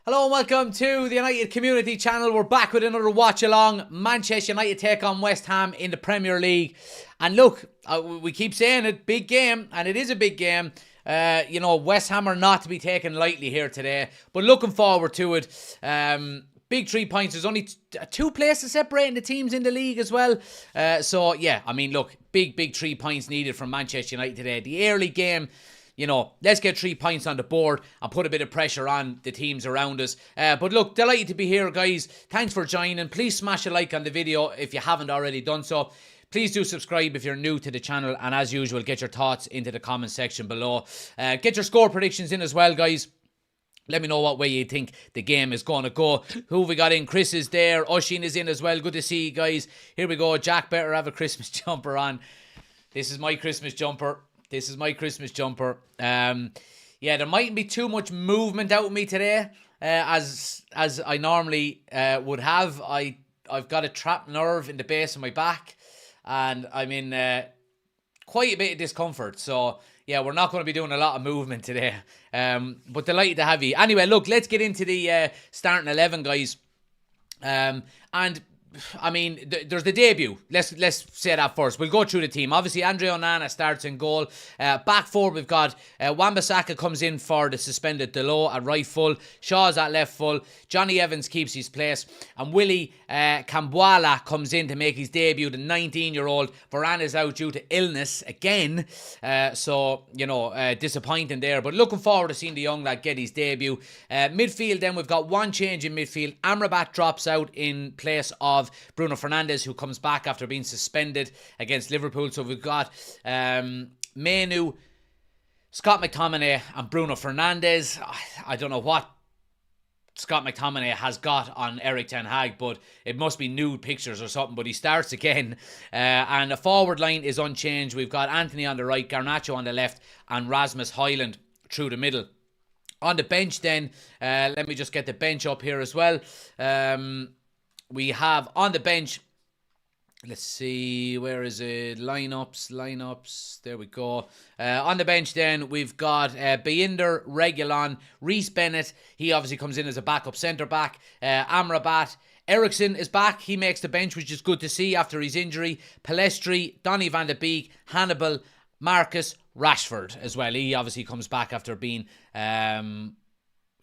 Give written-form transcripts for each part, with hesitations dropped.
Hello and welcome to the United Community Channel. We're back with another watch-along. Manchester United take on West Ham in the Premier League. And look, we keep saying it, big game, and it is a big game. West Ham are not to be taken lightly here today, but looking forward to it. Big 3 points. There's only 2 places separating the teams in the league as well. Big 3 points needed from Manchester United today. The early game, let's get 3 points on the board and put a bit of pressure on the teams around us. But look, delighted to be here, guys. Thanks for joining. Please smash a like on the video if you haven't already done so. Please do subscribe if you're new to the channel. And as usual, get your thoughts into the comment section below. Get your score predictions in as well, guys. Let me know what way you think the game is going to go. Who have we got in? Chris is there. Oshin is in as well. Good to see you guys. Here we go. Jack better have a Christmas jumper on. This is my Christmas jumper. There mightn't be too much movement out of me today, as I normally would have. I've got a trapped nerve in the base of my back, and I'm in quite a bit of discomfort. So yeah, we're not going to be doing a lot of movement today. But delighted to have you. Anyway, look, let's get into the starting 11, guys. There's the debut. Let's say that first. We'll go through the team. Obviously, Andre Onana starts in goal. Back four, we've got Wan-Bissaka comes in for the suspended Delo at right full. Shaw's at left full. Johnny Evans keeps his place. And Willie Kambwala comes in to make his debut. The 19-year-old. Varane is out due to illness again. Disappointing there. But looking forward to seeing the young lad get his debut. Midfield, then we've got one change in midfield. Amrabat drops out in place of Bruno Fernandes, who comes back after being suspended against Liverpool. So we've got Manu, Scott McTominay and Bruno Fernandes. I don't know what Scott McTominay has got on Eric Ten Hag, but it must be nude pictures or something, but he starts again. And the forward line is unchanged. We've got Anthony on the right, Garnacho on the left, and Rasmus Højlund through the middle. On the bench then, let me just get the bench up here as well. We have on the bench, let's see, where is it? Lineups. There we go. On the bench then, we've got Binder, Reguilon, Reece Bennett. He obviously comes in as a backup centre-back. Amrabat. Eriksen is back. He makes the bench, which is good to see after his injury. Pellistri, Donny van de Beek, Hannibal, Marcus, Rashford as well. He obviously comes back after being...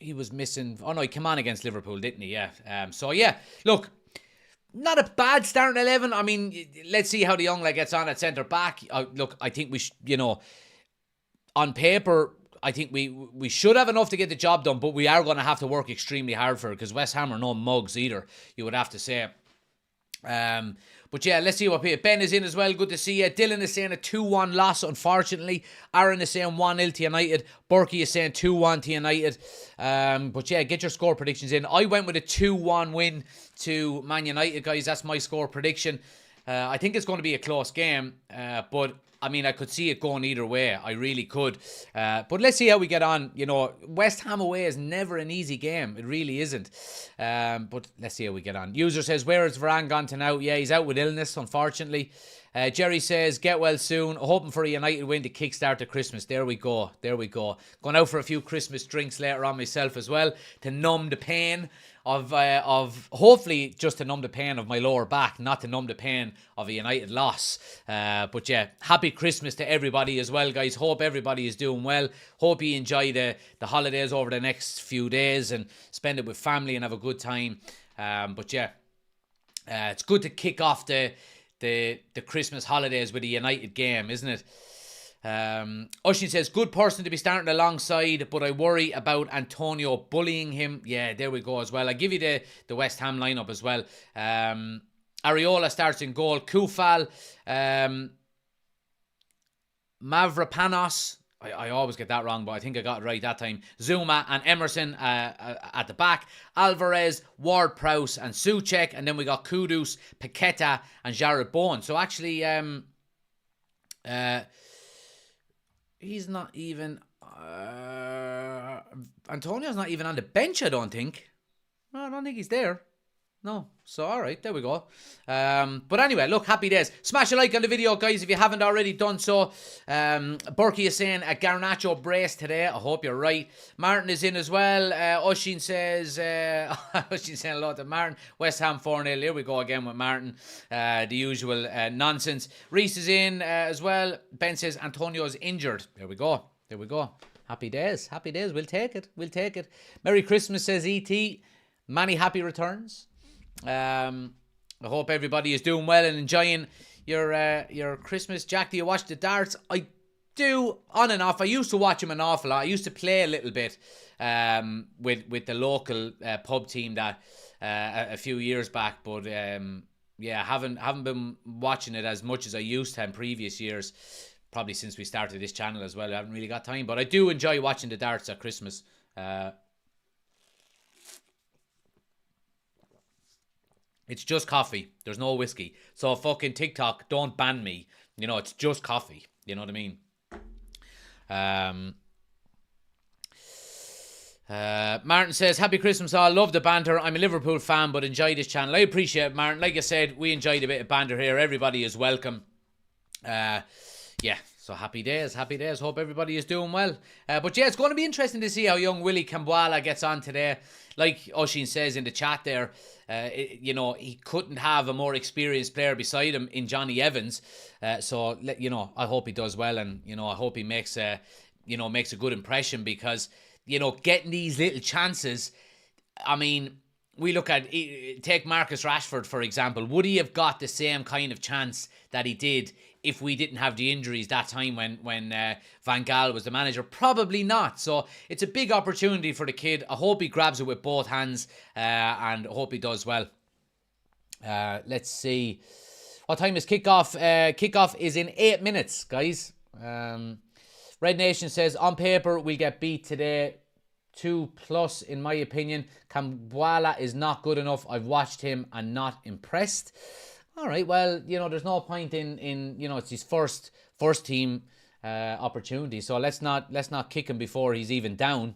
he was missing... Oh, no, he came on against Liverpool, didn't he? Yeah. Look, not a bad starting 11. I mean, let's see how the young lad gets on at centre-back. I think we on paper, I think we should have enough to get the job done, but we are going to have to work extremely hard for it, because West Ham are no mugs either, you would have to say. But yeah, let's see what people... Ben is in as well. Good to see you. Dylan is saying a 2-1 loss, unfortunately. Aaron is saying 1-0 to United. Berkey is saying 2-1 to United. But yeah, get your score predictions in. I went with a 2-1 win to Man United, guys. That's my score prediction. I think it's going to be a close game. But I mean, I could see it going either way. I really could. But let's see how we get on. West Ham away is never an easy game. It really isn't. But let's see how we get on. User says, where is Varane gone to now? Yeah, he's out with illness, unfortunately. Jerry says, get well soon. Hoping for a United win to kickstart the Christmas. There we go. Going out for a few Christmas drinks later on myself as well, to numb the pain of hopefully just to numb the pain of my lower back, not to numb the pain of a United loss. But yeah, happy Christmas to everybody as well, guys. Hope everybody is doing well. Hope you enjoy the holidays over the next few days and spend it with family and have a good time. But yeah, it's good to kick off the Christmas holidays with a United game, isn't it? Oshin says, good person to be starting alongside, but I worry about Antonio bullying him. Yeah, there we go as well. I give you the West Ham lineup as well. Areola starts in goal. Kufal, Mavropanos, I always get that wrong, but I think I got it right that time. Zuma and Emerson at the back. Alvarez, Ward-Prowse and Souček. And then we got Kudus, Paqueta and Jarrod Bowen. So actually, he's not even... Antonio's not even on the bench, I don't think. No, I don't think he's there. No. So, all right, there we go. But anyway, look, happy days. Smash a like on the video, guys, if you haven't already done so. Berkey is saying a Garnacho brace today. I hope you're right. Martin is in as well. Oshin says, Oshin saying hello to Martin. West Ham 4-0. Here we go again with Martin. The usual nonsense. Reese is in as well. Ben says Antonio's injured. There we go. There we go. Happy days. Happy days. We'll take it. We'll take it. Merry Christmas, says E.T. Many happy returns. I hope everybody is doing well and enjoying your Christmas. Jack, do you watch the darts? I do, on and off. I used to watch them an awful lot. I used to play a little bit with the local pub team that a few years back, but yeah, haven't been watching it as much as I used to in previous years. Probably since we started this channel as well. I haven't really got time, but I do enjoy watching the darts at Christmas. It's just coffee. There's no whiskey. So fucking TikTok, don't ban me. You know, it's just coffee. You know what I mean? Martin says, happy Christmas all. Love the banter. I'm a Liverpool fan, but enjoy this channel. I appreciate it, Martin. Like I said, we enjoyed a bit of banter here. Everybody is welcome. Yeah, so happy days, happy days. Hope everybody is doing well. But yeah, it's going to be interesting to see how young Willie Cambuala gets on today. Like Oshin says in the chat there, you know, he couldn't have a more experienced player beside him in Johnny Evans. So, you know, I hope he does well, and, you know, I hope he makes a good impression, because, you know, getting these little chances, I mean, we look at, take Marcus Rashford, for example. Would he have got the same kind of chance that he did if we didn't have the injuries that time when Van Gaal was the manager? Probably not. So it's a big opportunity for the kid. I hope he grabs it with both hands, and I hope he does well. Let's see. What time is kickoff? Kickoff is in 8 minutes, guys. Red Nation says, on paper, we get beat today. 2+ in my opinion. Cambuala is not good enough. I've watched him and not impressed. All right, well, you know, there's no point in you know, it's his first team opportunity. So let's not kick him before he's even down.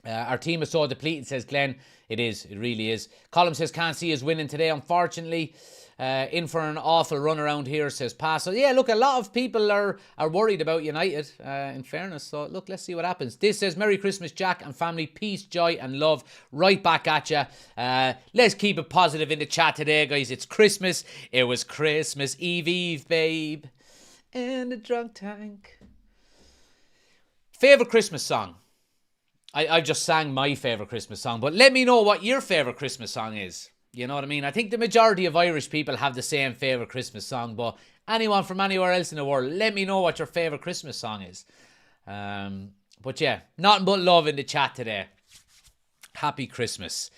Our team is so depleted, says Glenn. It is. It really is. Colin says, can't see us winning today, unfortunately. In for an awful run around here, says Pass. So yeah, look, a lot of people are worried about United, in fairness. So look, let's see what happens. This says, Merry Christmas, Jack and family. Peace, joy and love. Right back at you. Let's keep it positive in the chat today, guys. It's Christmas. It was Christmas Eve, babe. In the drunk tank. Favourite Christmas song? I just sang my favourite Christmas song, but let me know what your favourite Christmas song is. You know what I mean? I think the majority of Irish people have the same favourite Christmas song, but anyone from anywhere else in the world, let me know what your favourite Christmas song is. But yeah, nothing but love in the chat today. Happy Christmas.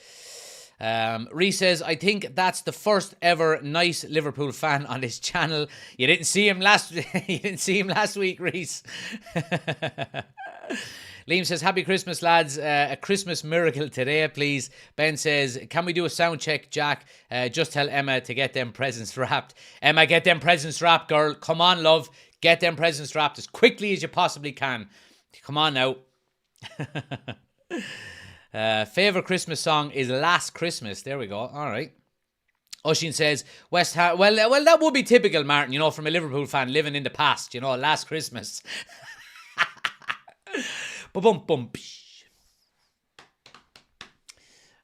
Reese says, I think that's the first ever nice Liverpool fan on this channel. You didn't see him last week, Reese. Liam says, happy Christmas, lads. A Christmas miracle today, please. Ben says, can we do a sound check, Jack? Just tell Emma to get them presents wrapped. Emma, get them presents wrapped, girl. Come on, love. Get them presents wrapped as quickly as you possibly can. Come on now. Favourite Christmas song is Last Christmas. There we go. All right. Oshin says, West Ham. Well, that would be typical, Martin, you know, from a Liverpool fan living in the past, you know, Last Christmas.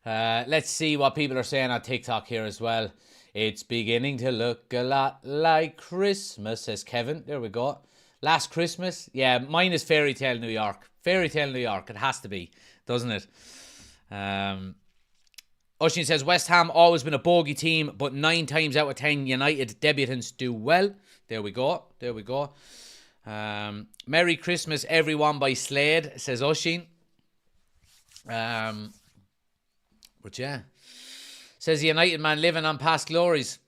Let's see what people are saying on TikTok here as well. It's beginning to look a lot like Christmas, says Kevin. There we go. Last Christmas. Yeah, mine is Fairy Tale New York. Fairy Tale New York. It has to be, doesn't it? Oshin says, West Ham always been a bogey team, but 9 times out of 10 United debutants do well. There we go. There we go. Merry Christmas everyone by Slade, says Oshin. But yeah, says the United man living on past glories.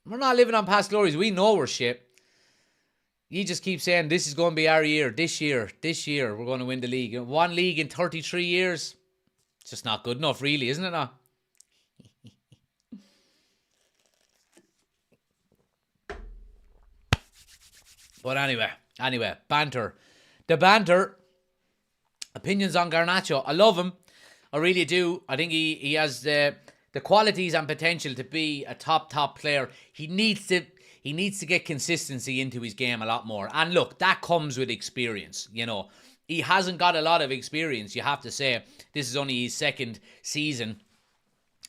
We're not living on past glories. We know we're shit. You just keep saying this is going to be our year. This year we're going to win the league. One league in 33 years. It's just not good enough, really, isn't it not? But anyway, banter. The banter. Opinions on Garnacho. I love him. I really do. I think he has the the qualities and potential to be a top player. He needs to get consistency into his game a lot more. And look, that comes with experience, you know. He hasn't got a lot of experience, you have to say. This is only his second season.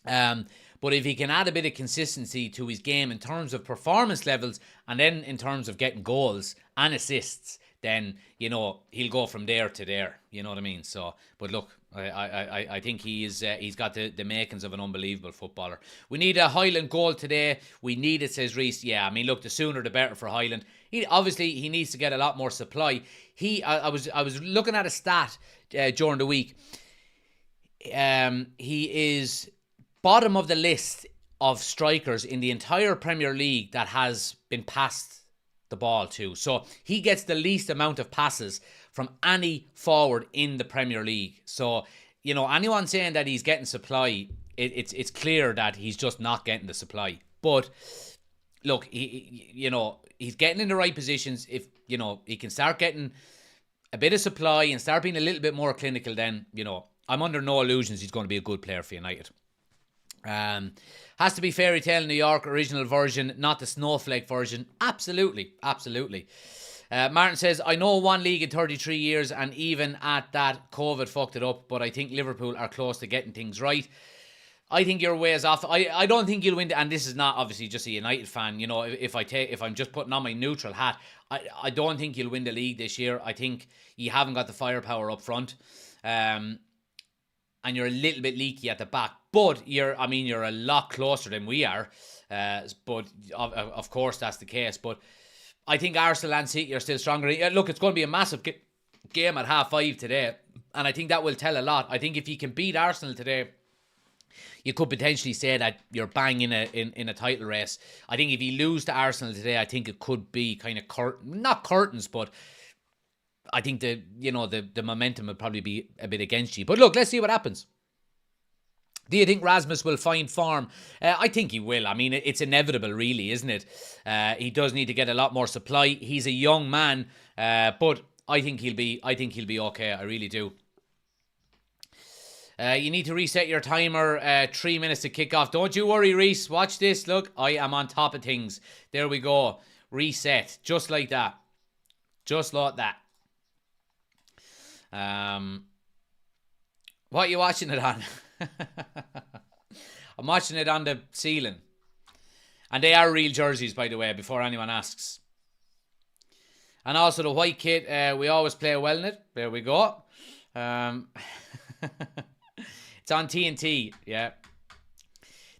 But if he can add a bit of consistency to his game in terms of performance levels and then in terms of getting goals and assists, then, you know, he'll go from there to there. You know what I mean? So, but look, I think he's got the makings of an unbelievable footballer. We need a Highland goal today. We need it, says Reese. Yeah, I mean, look, the sooner the better for Highland. He needs to get a lot more supply. I was looking at a stat during the week. He is bottom of the list of strikers in the entire Premier League that has been passed the ball to. So he gets the least amount of passes from any forward in the Premier League. So, you know, anyone saying that he's getting supply, it's clear that he's just not getting the supply. But look, he's getting in the right positions. If, you know, he can start getting a bit of supply and start being a little bit more clinical, then, you know, I'm under no illusions he's going to be a good player for United. Has to be Fairy Tale New York original version, not the Snowflake version. Absolutely. Martin says, I know one league in 33 years, and even at that, COVID fucked it up, but I think Liverpool are close to getting things right. I think you're ways off. I don't think you'll win, and this is not obviously just a United fan. You know, if I'm just putting on my neutral hat, I don't think you'll win the league this year. I think you haven't got the firepower up front. And you're a little bit leaky at the back, but you're a lot closer than we are. But of course that's the case. But I think Arsenal and City are still stronger. Look, it's going to be a massive game at 5:30 today, and I think that will tell a lot. I think if you can beat Arsenal today, you could potentially say that you're bang in a title race. I think if you lose to Arsenal today, I think it could be kind of not curtains, but I think the momentum would probably be a bit against you. But look, let's see what happens. Do you think Rasmus will find form? I think he will. I mean, it's inevitable, really, isn't it? He does need to get a lot more supply. He's a young man, but I think he'll be okay. I really do. You need to reset your timer. 3 minutes to kick off. Don't you worry, Reese. Watch this. Look, I am on top of things. There we go. Reset, just like that. Just like that. What are you watching it on? I'm watching it on the ceiling. And they are real jerseys, by the way, before anyone asks. And also the white kit, we always play well in it. There we go. It's on TNT, yeah.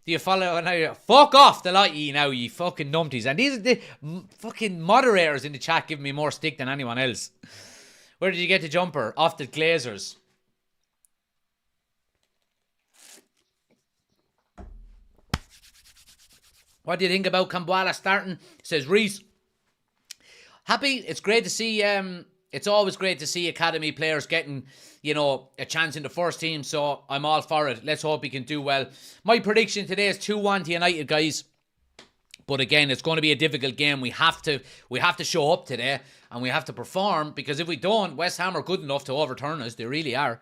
Do you follow now? Fuck off the lot of you now, you fucking numpties. And these are the fucking moderators in the chat giving me more stick than anyone else. Where did you get the jumper? Off the Glazers. What do you think about Kambwala starting? Says Reese. Happy. It's great to see. It's always great to see academy players getting, you know, a chance in the first team. So I'm all for it. Let's hope he can do well. My prediction today is 2-1 to United, guys. But again, it's going to be a difficult game. We have to show up today and we have to perform, because if we don't, West Ham are good enough to overturn us. They really are.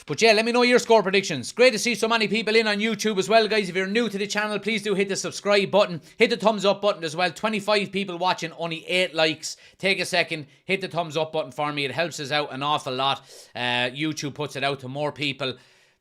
But yeah, let me know your score predictions. Great to see so many people in on YouTube as well, guys. If you're new to the channel, please do hit the subscribe button. Hit the thumbs up button as well. 25 people watching, only 8 likes. Take a second, hit the thumbs up button for me. It helps us out an awful lot. YouTube puts it out to more people.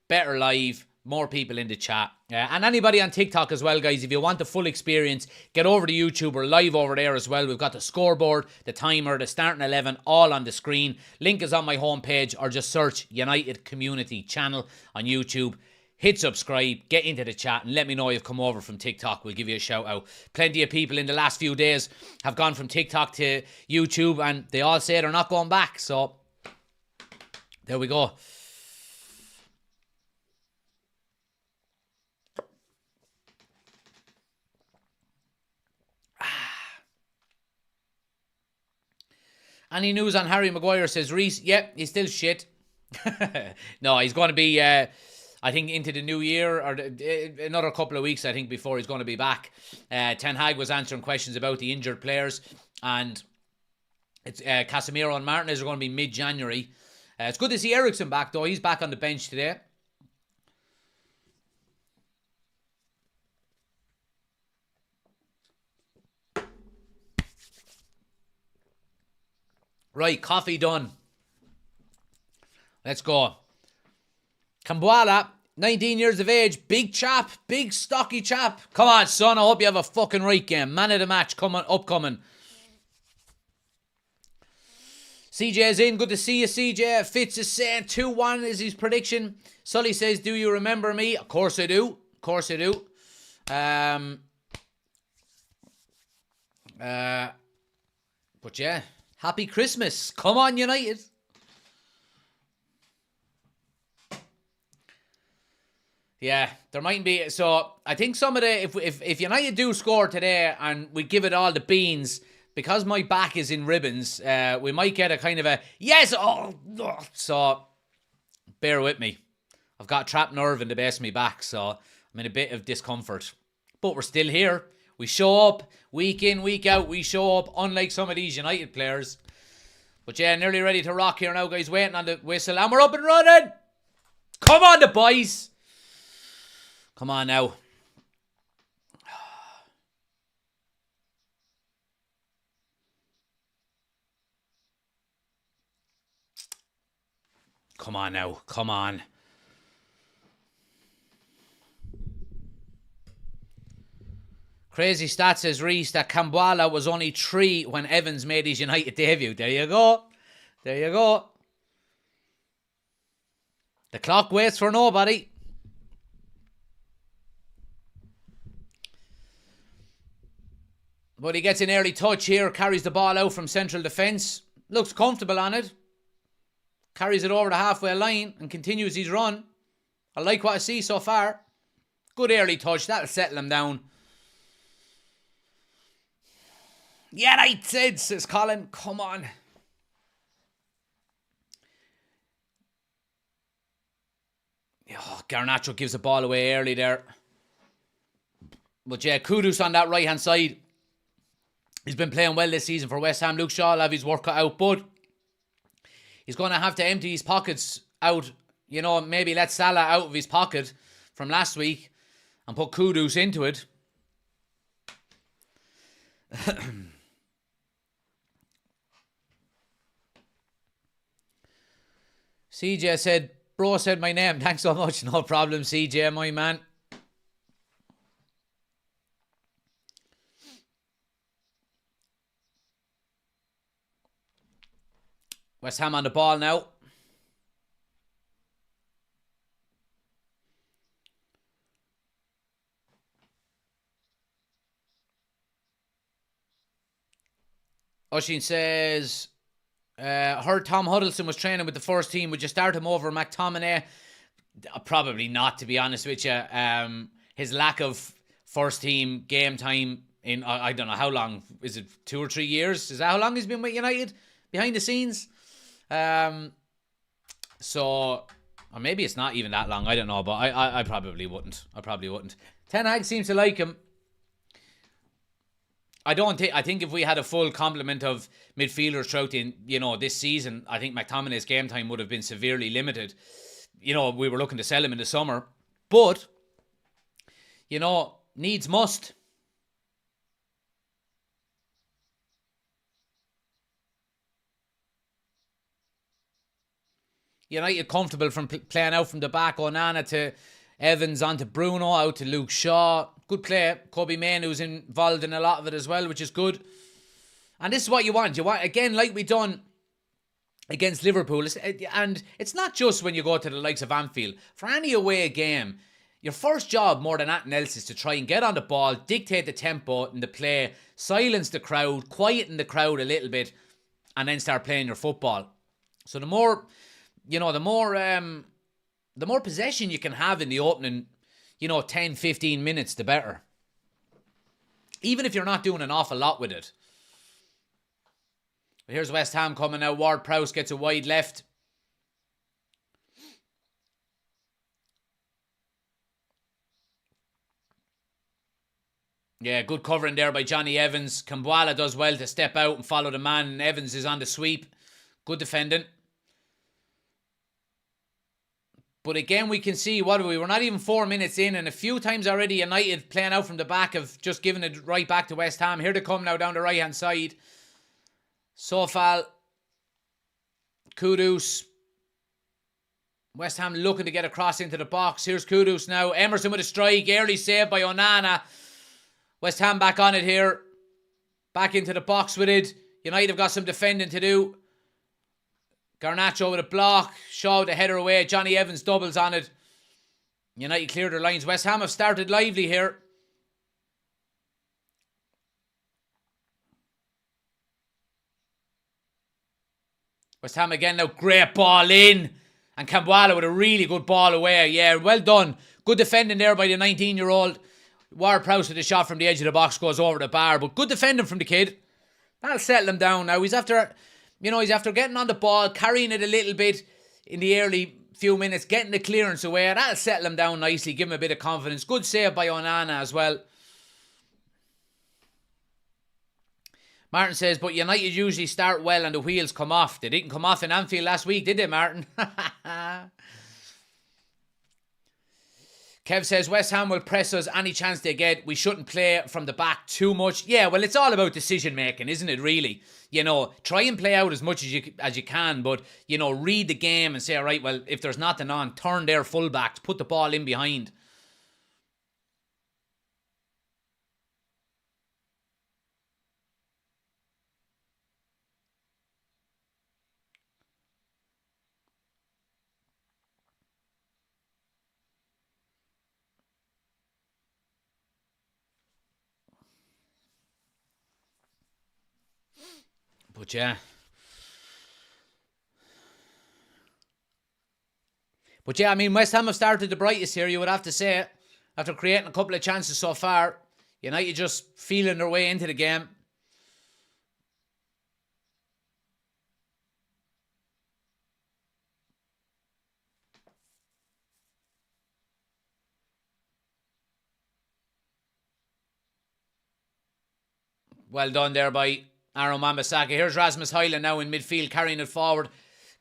Better live. More people in the chat. And anybody on TikTok as well, guys. If you want the full experience, get over to YouTube. We're live over there as well. We've got the scoreboard, the timer, the starting 11, all on the screen. Link is on my homepage, or just search United Community Channel on YouTube. Hit subscribe, get into the chat, and let me know you've come over from TikTok. We'll give you a shout out. Plenty of people in the last few days have gone from TikTok to YouTube, and they all say they're not going back. So, there we go. Any news on Harry Maguire, says Reese? Yep, he's still shit. No, he's going to be, I think, into the new year, or another couple of weeks, I think, before he's going to be back. Ten Hag was answering questions about the injured players, and it's Casemiro and Martinez are going to be mid-January. It's good to see Eriksen back, though. He's back on the bench today. Right, coffee done. Let's go. Kambuala, 19 years of age, big chap, big stocky chap. Come on, son, I hope you have a fucking right game. Man of the match upcoming. CJ's in, good to see you, CJ. Fitz is saying 2-1 is his prediction. Sully says, do you remember me? Of course I do. Of course I do. But yeah, happy Christmas. Come on, United. Yeah, there might be. So I think some of the if United do score today and we give it all the beans, because my back is in ribbons, we might get a kind of a yes. So bear with me. I've got a trapped nerve in the base of my back, so I'm in a bit of discomfort. But we're still here. We show up week in, week out. We show up, unlike some of these United players. But yeah, nearly ready to rock here now, guys. Waiting on the whistle, and we're up and running. Come on, the boys. Come on now. Come on now. Come on. Crazy stats says Reese that Kambuala was only 3 when Evans made his United debut. There you go. There you go. The clock waits for nobody. But he gets an early touch here, carries the ball out from central defence. Looks comfortable on it. Carries it over the halfway line and continues his run. I like what I see so far. Good early touch. That'll settle him down. Yeah, right, Sid, says Colin. Come on. Oh, Garnacho gives the ball away early there. But yeah, Kudus on that right-hand side. He's been playing well this season for West Ham. Luke Shaw will have his work cut out, but he's going to have to empty his pockets out. You know, maybe let Salah out of his pocket from last week and put Kudus into it. CJ said, bro said my name. Thanks so much. No problem, CJ, my man. West Ham on the ball now. Oshin says, heard Tom Huddleston was training with the first team. Would you start him over McTominay? Probably not, to be honest with you. His lack of first team game time in, I don't know how long, is it 2 or 3 years? Is that how long he's been with United? Behind the scenes? So, or maybe it's not even that long. I don't know, but I probably wouldn't. Ten Hag seems to like him. I think if we had a full complement of midfielders throughout this season, I think McTominay's game time would have been severely limited. You know, we were looking to sell him in the summer, but needs must. United comfortable from playing out from the back. Onana to Evans, on to Bruno, out to Luke Shaw. Good play. Kobe Mainoo's involved in a lot of it as well, which is good. And this is what you want. You want, again, like we done against Liverpool. And it's not just when you go to the likes of Anfield. For any away game, your first job more than anything else is to try and get on the ball, dictate the tempo and the play, silence the crowd, quieten the crowd a little bit, and then start playing your football. So the more possession you can have in the opening, 10, 15 minutes, the better. Even if you're not doing an awful lot with it. But here's West Ham coming now. Ward-Prowse gets a wide left. Yeah, good covering there by Johnny Evans. Kambuala does well to step out and follow the man. Evans is on the sweep. Good defending. But again, we can see, we're not even 4 minutes in, and a few times already United playing out from the back have just given it right back to West Ham. Here they come now down the right-hand side. Sofal Kudus. West Ham looking to get across into the box. Here's Kudus now. Emerson with a strike. Early save by Onana. West Ham back on it here. Back into the box with it. United have got some defending to do. Garnacho with a block. Shaw with a header away. Johnny Evans doubles on it. United cleared their lines. West Ham have started lively here. West Ham again now. Great ball in. And Kambuala with a really good ball away. Yeah, well done. Good defending there by the 19-year-old. Ward-Prowse with a shot from the edge of the box goes over the bar. But good defending from the kid. That'll settle him down now. He's after getting on the ball, carrying it a little bit in the early few minutes, getting the clearance away. That'll settle him down nicely, give him a bit of confidence. Good save by Onana as well. Martin says, but United usually start well and the wheels come off. They didn't come off in Anfield last week, did they, Martin? Kev says, West Ham will press us any chance they get. We shouldn't play from the back too much. Yeah, well, it's all about decision making, isn't it, really? Try and play out as much as you can, but, read the game and say, all right, well, if there's nothing on, turn their fullbacks, put the ball in behind. But yeah. I mean, West Ham have started the brightest here, you would have to say. After creating a couple of chances so far. United just feeling their way into the game. Well done there by Aaron Wan-Bissaka. Here's Rasmus Højlund now in midfield, carrying it forward.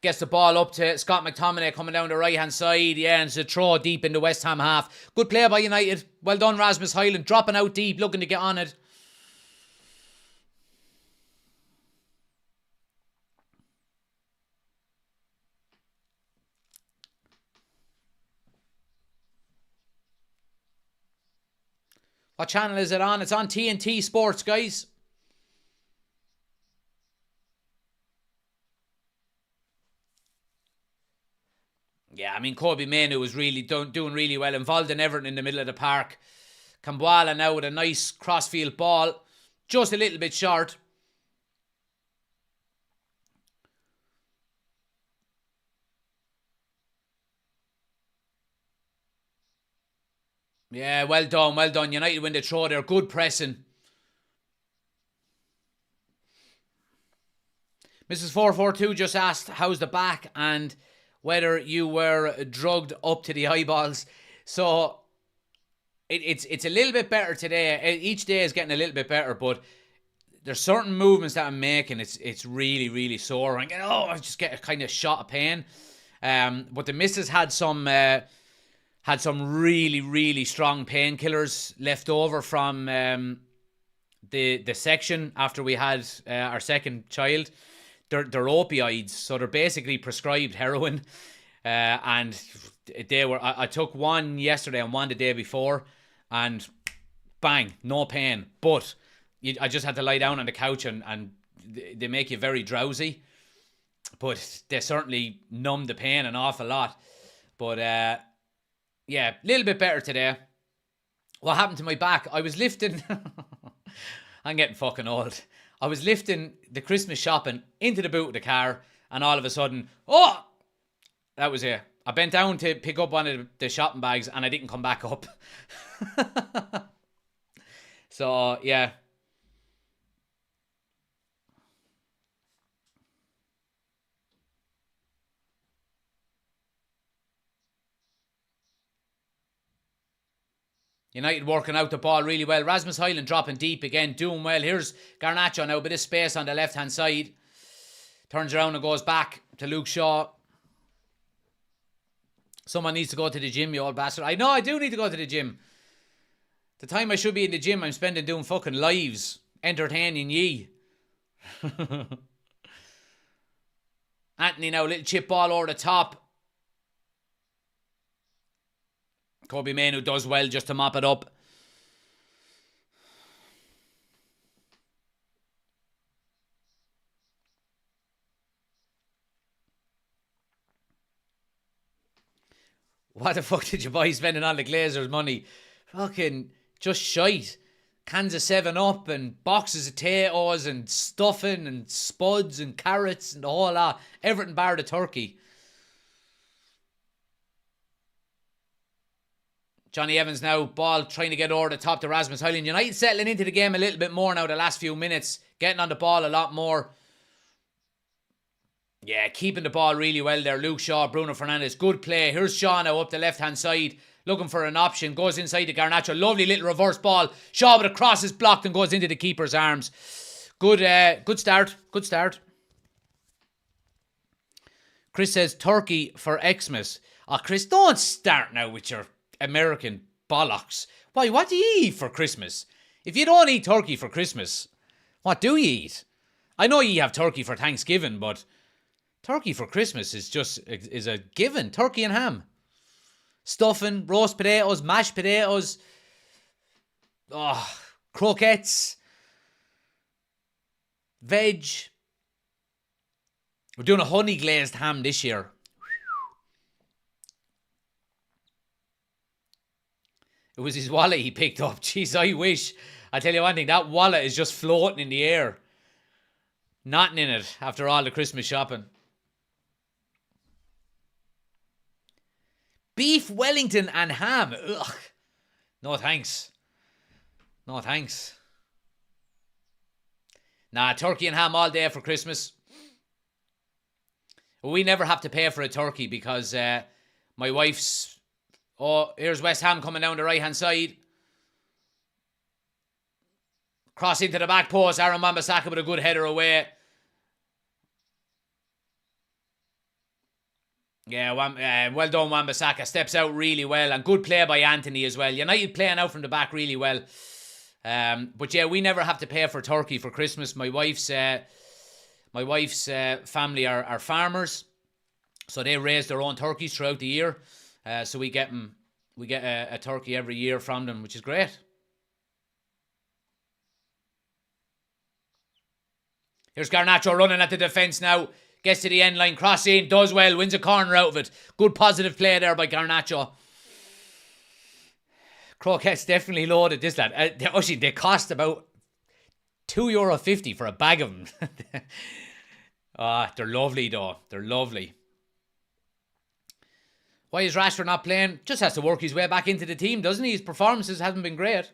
Gets the ball up to Scott McTominay coming down the right-hand side. Yeah, and it's a throw deep in the West Ham half. Good play by United. Well done, Rasmus Højlund. Dropping out deep, looking to get on it. What channel is it on? It's on TNT Sports, guys. Yeah, I mean, Kobe Mainoo was really doing really well, involved in Everton in the middle of the park. Kambuala now with a nice crossfield ball, just a little bit short. Yeah, well done, well done. United win the throw there, good pressing. Mrs. 442 just asked, how's the back? And whether you were drugged up to the eyeballs. So it's a little bit better today. Each day is getting a little bit better, but there's certain movements that I'm making. It's really, really sore. I just get a kind of shot of pain. But the missus had some really, really strong painkillers left over from the section after we had our second child. They're opioids, so they're basically prescribed heroin. And they were. I took one yesterday and one the day before, and bang, no pain. But I just had to lie down on the couch, and they make you very drowsy. But they certainly numb the pain an awful lot. But yeah, a little bit better today. What happened to my back? I was lifting. I'm getting fucking old. I was lifting the Christmas shopping into the boot of the car, and all of a sudden, that was it. I bent down to pick up one of the shopping bags, and I didn't come back up. So, yeah. United working out the ball really well. Rasmus Højlund dropping deep again, doing well. Here's Garnacho now, a bit of space on the left-hand side. Turns around and goes back to Luke Shaw. Someone needs to go to the gym, you old bastard. I know, I do need to go to the gym. The time I should be in the gym, I'm spending doing fucking lives, entertaining ye. Anthony now, little chip ball over the top. Kobe Mainoo does well just to mop it up. What the fuck did you buy spending all the Glazers' money? Fucking just shite. Cans of 7-Up and boxes of potatoes and stuffing and spuds and carrots and the whole lot. Everything bar the turkey. Johnny Evans now, ball trying to get over the top to Rasmus Højlund. United settling into the game a little bit more now the last few minutes. Getting on the ball a lot more. Yeah, keeping the ball really well there. Luke Shaw, Bruno Fernandes. Good play. Here's Shaw now up the left-hand side. Looking for an option. Goes inside to Garnacho. Lovely little reverse ball. Shaw with a cross is blocked and goes into the keeper's arms. Good start. Good start. Chris says turkey for Xmas. Oh, Chris, don't start now with your American bollocks. Why, what do you eat for Christmas? If you don't eat turkey for Christmas, what do you eat? I know you have turkey for Thanksgiving, but turkey for Christmas is a given. Turkey and ham. Stuffing, roast potatoes, mashed potatoes, croquettes, veg. We're doing a honey glazed ham this year. It was his wallet he picked up. Jeez, I wish. I tell you one thing, that wallet is just floating in the air. Nothing in it after all the Christmas shopping. Beef Wellington and ham. Ugh. No thanks. No thanks. Nah, turkey and ham all day for Christmas. We never have to pay for a turkey because my wife's... Oh, here's West Ham coming down the right-hand side. Cross into the back post. Aaron Wan-Bissaka with a good header away. Yeah, well done, Wan-Bissaka. Steps out really well. And good play by Anthony as well. United playing out from the back really well. But yeah, we never have to pay for turkey for Christmas. My wife's family are farmers. So they raise their own turkeys throughout the year. So we get a turkey every year from them, which is great. Here's Garnacho running at the defence now. Gets to the end line, cross in, does well, wins a corner out of it. Good positive play there by Garnacho. Croquettes definitely loaded, this lad. Actually, they cost about €2.50 for a bag of them. They're lovely though. They're lovely. Why is Rashford not playing? Just has to work his way back into the team, doesn't he? His performances haven't been great.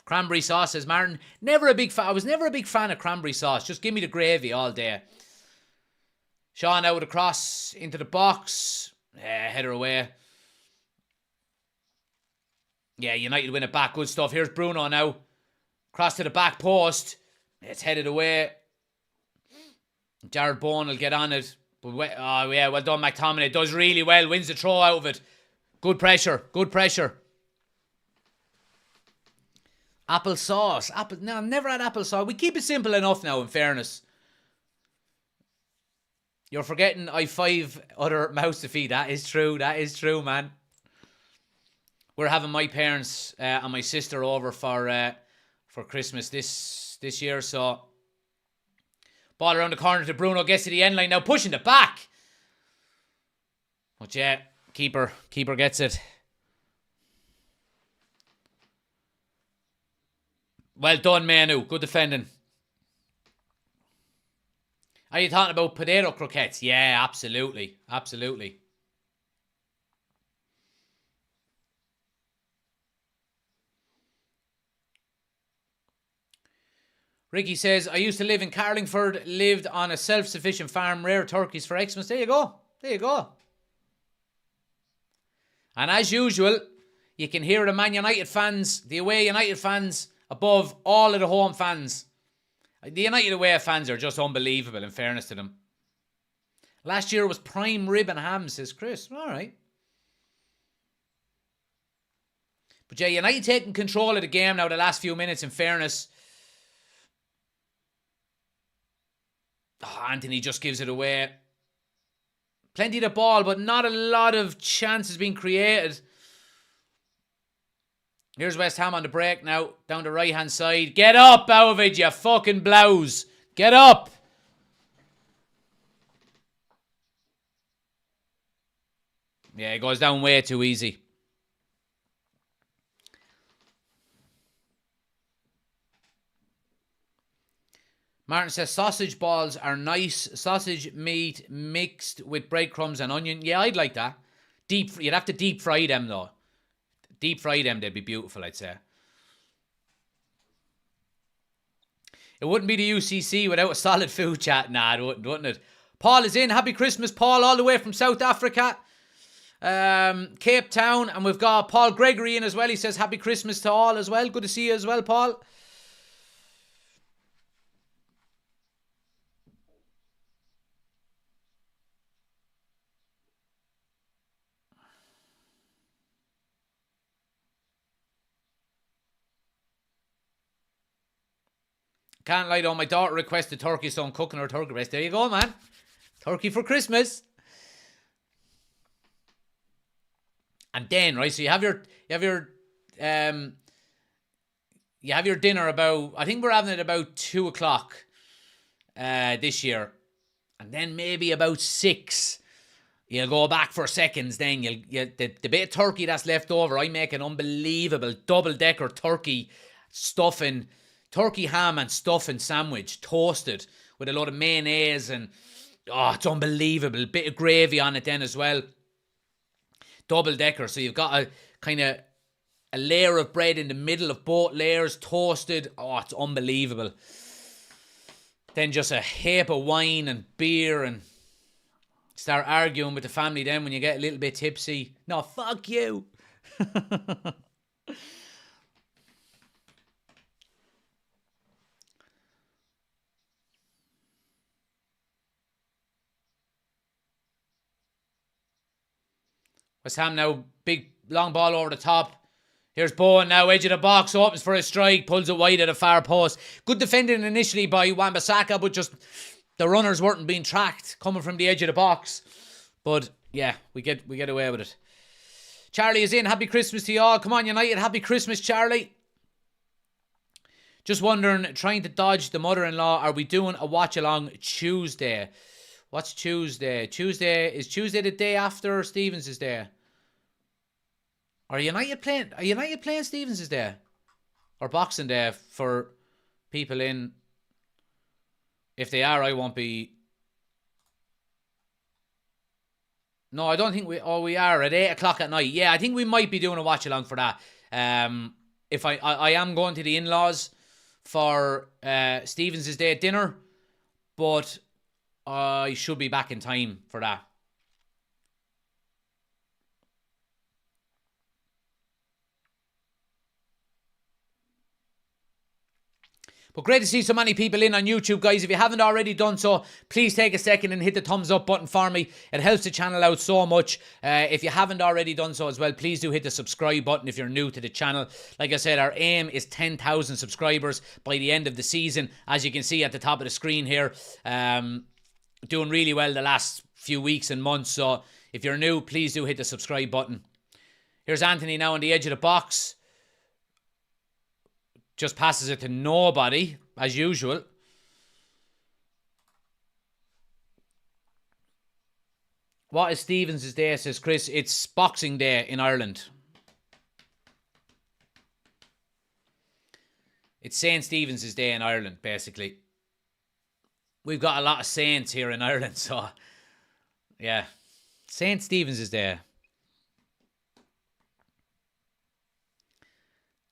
Cranberry sauce, says Martin. I was never a big fan of cranberry sauce. Just give me the gravy all day. Shaw now with a cross into the box. Header away. Yeah, United win it back. Good stuff. Here's Bruno now. Cross to the back post. It's headed away. Jared Bowen will get on it. But yeah, well done, McTominay. Does really well. Wins the throw out of it. Good pressure. Apple sauce. No, I've never had apple sauce. We keep it simple enough now, in fairness. You're forgetting I've 5 other mouths to feed. That is true, man. We're having my parents and my sister over for Christmas this year, so... Ball around the corner to Bruno, gets to the end line now, pushing the back. But yeah, keeper gets it. Well done, Mainoo. Good defending. Are you talking about potato croquettes? Yeah, absolutely. Ricky says, I used to live in Carlingford, lived on a self-sufficient farm, rare turkeys for Xmas. There you go. And as usual, you can hear the Man United fans, the away United fans, above all of the home fans. The United away fans are just unbelievable, in fairness to them. Last year was prime rib and ham, says Chris. All right. But yeah, United taking control of the game now the last few minutes, in fairness. Oh, Anthony just gives it away. Plenty of the ball, but not a lot of chances being created. Here's West Ham on the break now. Down the right-hand side. Get up, Bowick, you fucking blouse. Get up. Yeah, it goes down way too easy. Martin says sausage balls are nice. Sausage meat mixed with breadcrumbs and onion. Yeah, I'd like that. You'd have to deep fry them though. Deep fry them, they'd be beautiful, I'd say. It wouldn't be the UCC without a solid food chat. Nah, it wouldn't it? Paul is in. Happy Christmas, Paul, all the way from South Africa. Cape Town. And we've got Paul Gregory in as well. He says happy Christmas to all as well. Good to see you as well, Paul. Can't lie though, my daughter requested turkey, so I'm cooking her turkey breast. There you go, man. Turkey for Christmas. And then, right, so you have your dinner about, I think we're having it about 2 o'clock this year. And then maybe about 6, you'll go back for seconds. Then the bit of turkey that's left over, I make an unbelievable double-decker turkey ham and stuffing sandwich, toasted with a lot of mayonnaise, and it's unbelievable. Bit of gravy on it then as well. Double decker, so you've got a kind of a layer of bread in the middle of both layers, toasted. Oh, it's unbelievable. Then just a heap of wine and beer, and start arguing with the family then when you get a little bit tipsy. No, fuck you. West Ham now, big long ball over the top. Here's Bowen now, edge of the box, opens for a strike, pulls it wide at a far post. Good defending initially by Wan-Bissaka, but just the runners weren't being tracked coming from the edge of the box. But yeah, we get away with it. Charlie is in. Happy Christmas to you all. Come on, United. Happy Christmas, Charlie. Just wondering, trying to dodge the mother-in-law, are we doing a watch-along Tuesday? What's Tuesday? Is Tuesday the day after Stevens is there? Are United playing Stevens is there? Or Boxing Day for people in? If they are, I won't be. No, I don't think we are at 8 o'clock at night. Yeah, I think we might be doing a watch along for that. If I am going to the in-laws for Stevens' Day dinner, but I should be back in time for that. But great to see so many people in on YouTube, guys. If you haven't already done so, please take a second and hit the thumbs up button for me. It helps the channel out so much. If you haven't already done so as well, please do hit the subscribe button if you're new to the channel. Like I said, our aim is 10,000 subscribers by the end of the season. As you can see at the top of the screen here, doing really well the last few weeks and months. So if you're new, please do hit the subscribe button. Here's Anthony now on the edge of the box. Just passes it to nobody, as usual. What is Stevens' Day, says Chris? It's Boxing Day in Ireland. It's St. Stephen's Day in Ireland, basically. We've got a lot of saints here in Ireland, so... yeah. St. Stephen's Day.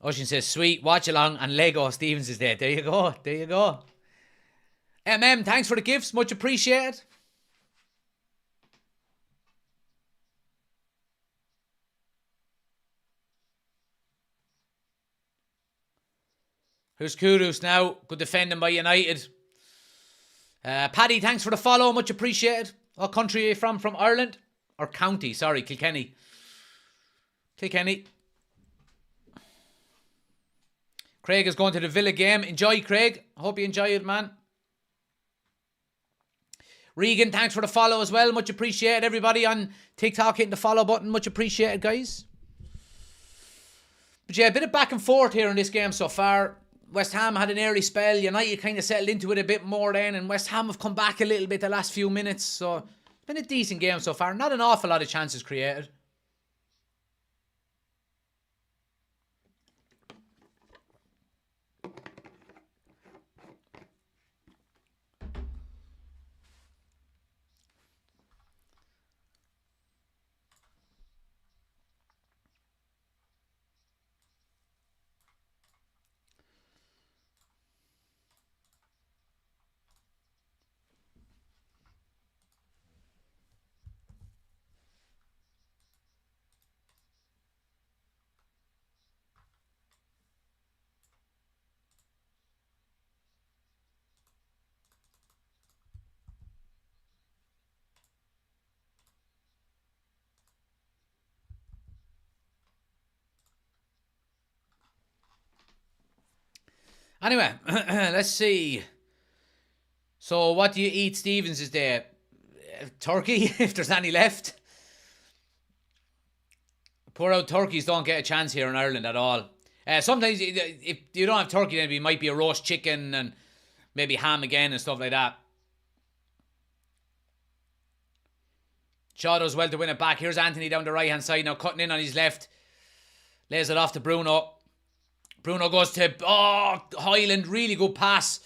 Ocean says, sweet, watch along, and Lego Stevens is there. There you go. There you go. Thanks for the gifts. Much appreciated. Here's Kudus now. Good defending by United. Paddy, thanks for the follow. Much appreciated. What country are you from? From Ireland? Or county, sorry, Kilkenny. Kilkenny. Craig is going to the Villa game. Enjoy, Craig. I hope you enjoy it, man. Regan, thanks for the follow as well. Much appreciated. Everybody on TikTok hitting the follow button. Much appreciated, guys. But yeah, a bit of back and forth here in this game so far. West Ham had an early spell. United kind of settled into it a bit more then. And West Ham have come back a little bit the last few minutes. So it's been a decent game so far. Not an awful lot of chances created. Anyway, let's see. So what do you eat, Stevens, is there? Turkey, if there's any left. Poor old turkeys don't get a chance here in Ireland at all. Sometimes if you don't have turkey, then it might be a roast chicken and maybe ham again and stuff like that. Shaw does well to win it back. Here's Anthony down the right hand side now, cutting in on his left. Lays it off to Bruno. Bruno goes to Highland. Really good pass.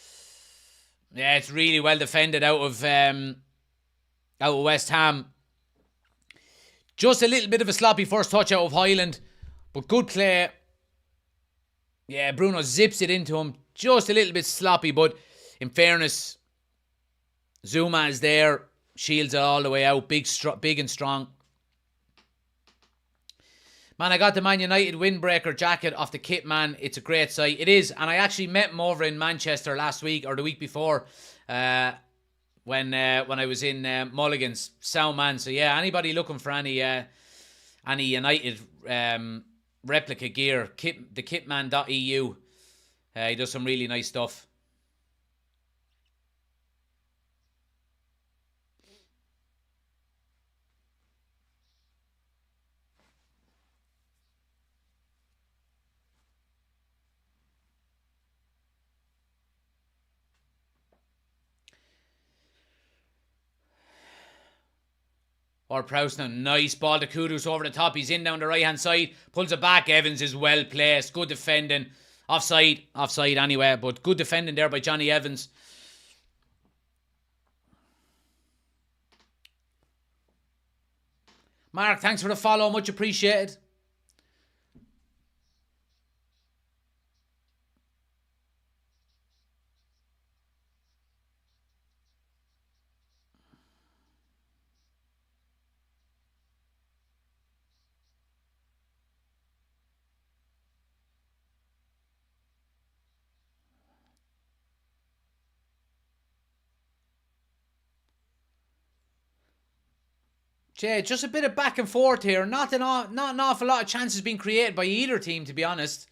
Yeah, it's really well defended out of West Ham. Just a little bit of a sloppy first touch out of Highland, but good play. Yeah, Bruno zips it into him. Just a little bit sloppy, but in fairness, Zuma is there. Shields it all the way out. Big and strong. Man, I got the Man United windbreaker jacket off the kit, man. It's a great sight. It is, and I actually met him over in Manchester last week or the week before when I was in Mulligan's. Sound man. So yeah, anybody looking for any United replica gear, thekitman.eu. He does some really nice stuff. Or Prowse, nice ball to Kudus over the top. He's in down the right hand side. Pulls it back. Evans is well placed. Good defending. Offside anyway, but good defending there by Johnny Evans. Mark, thanks for the follow. Much appreciated. Yeah, just a bit of back and forth here. Not an awful lot of chances being created by either team, to be honest.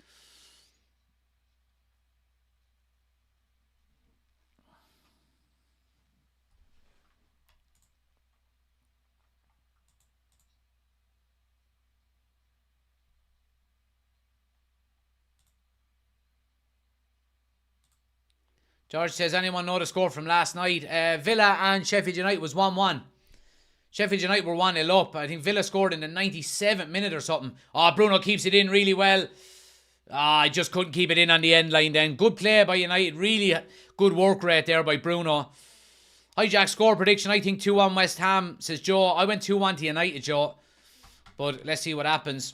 George says, anyone know the score from last night? Villa and Sheffield United was 1-1. Sheffield United were 1-0 up. I think Villa scored in the 97th minute or something. Bruno keeps it in really well. I just couldn't keep it in on the end line then. Good play by United. Really good work rate there by Bruno. Hijack score prediction. I think 2-1 West Ham, says Joe. I went 2-1 to United, Joe. But let's see what happens.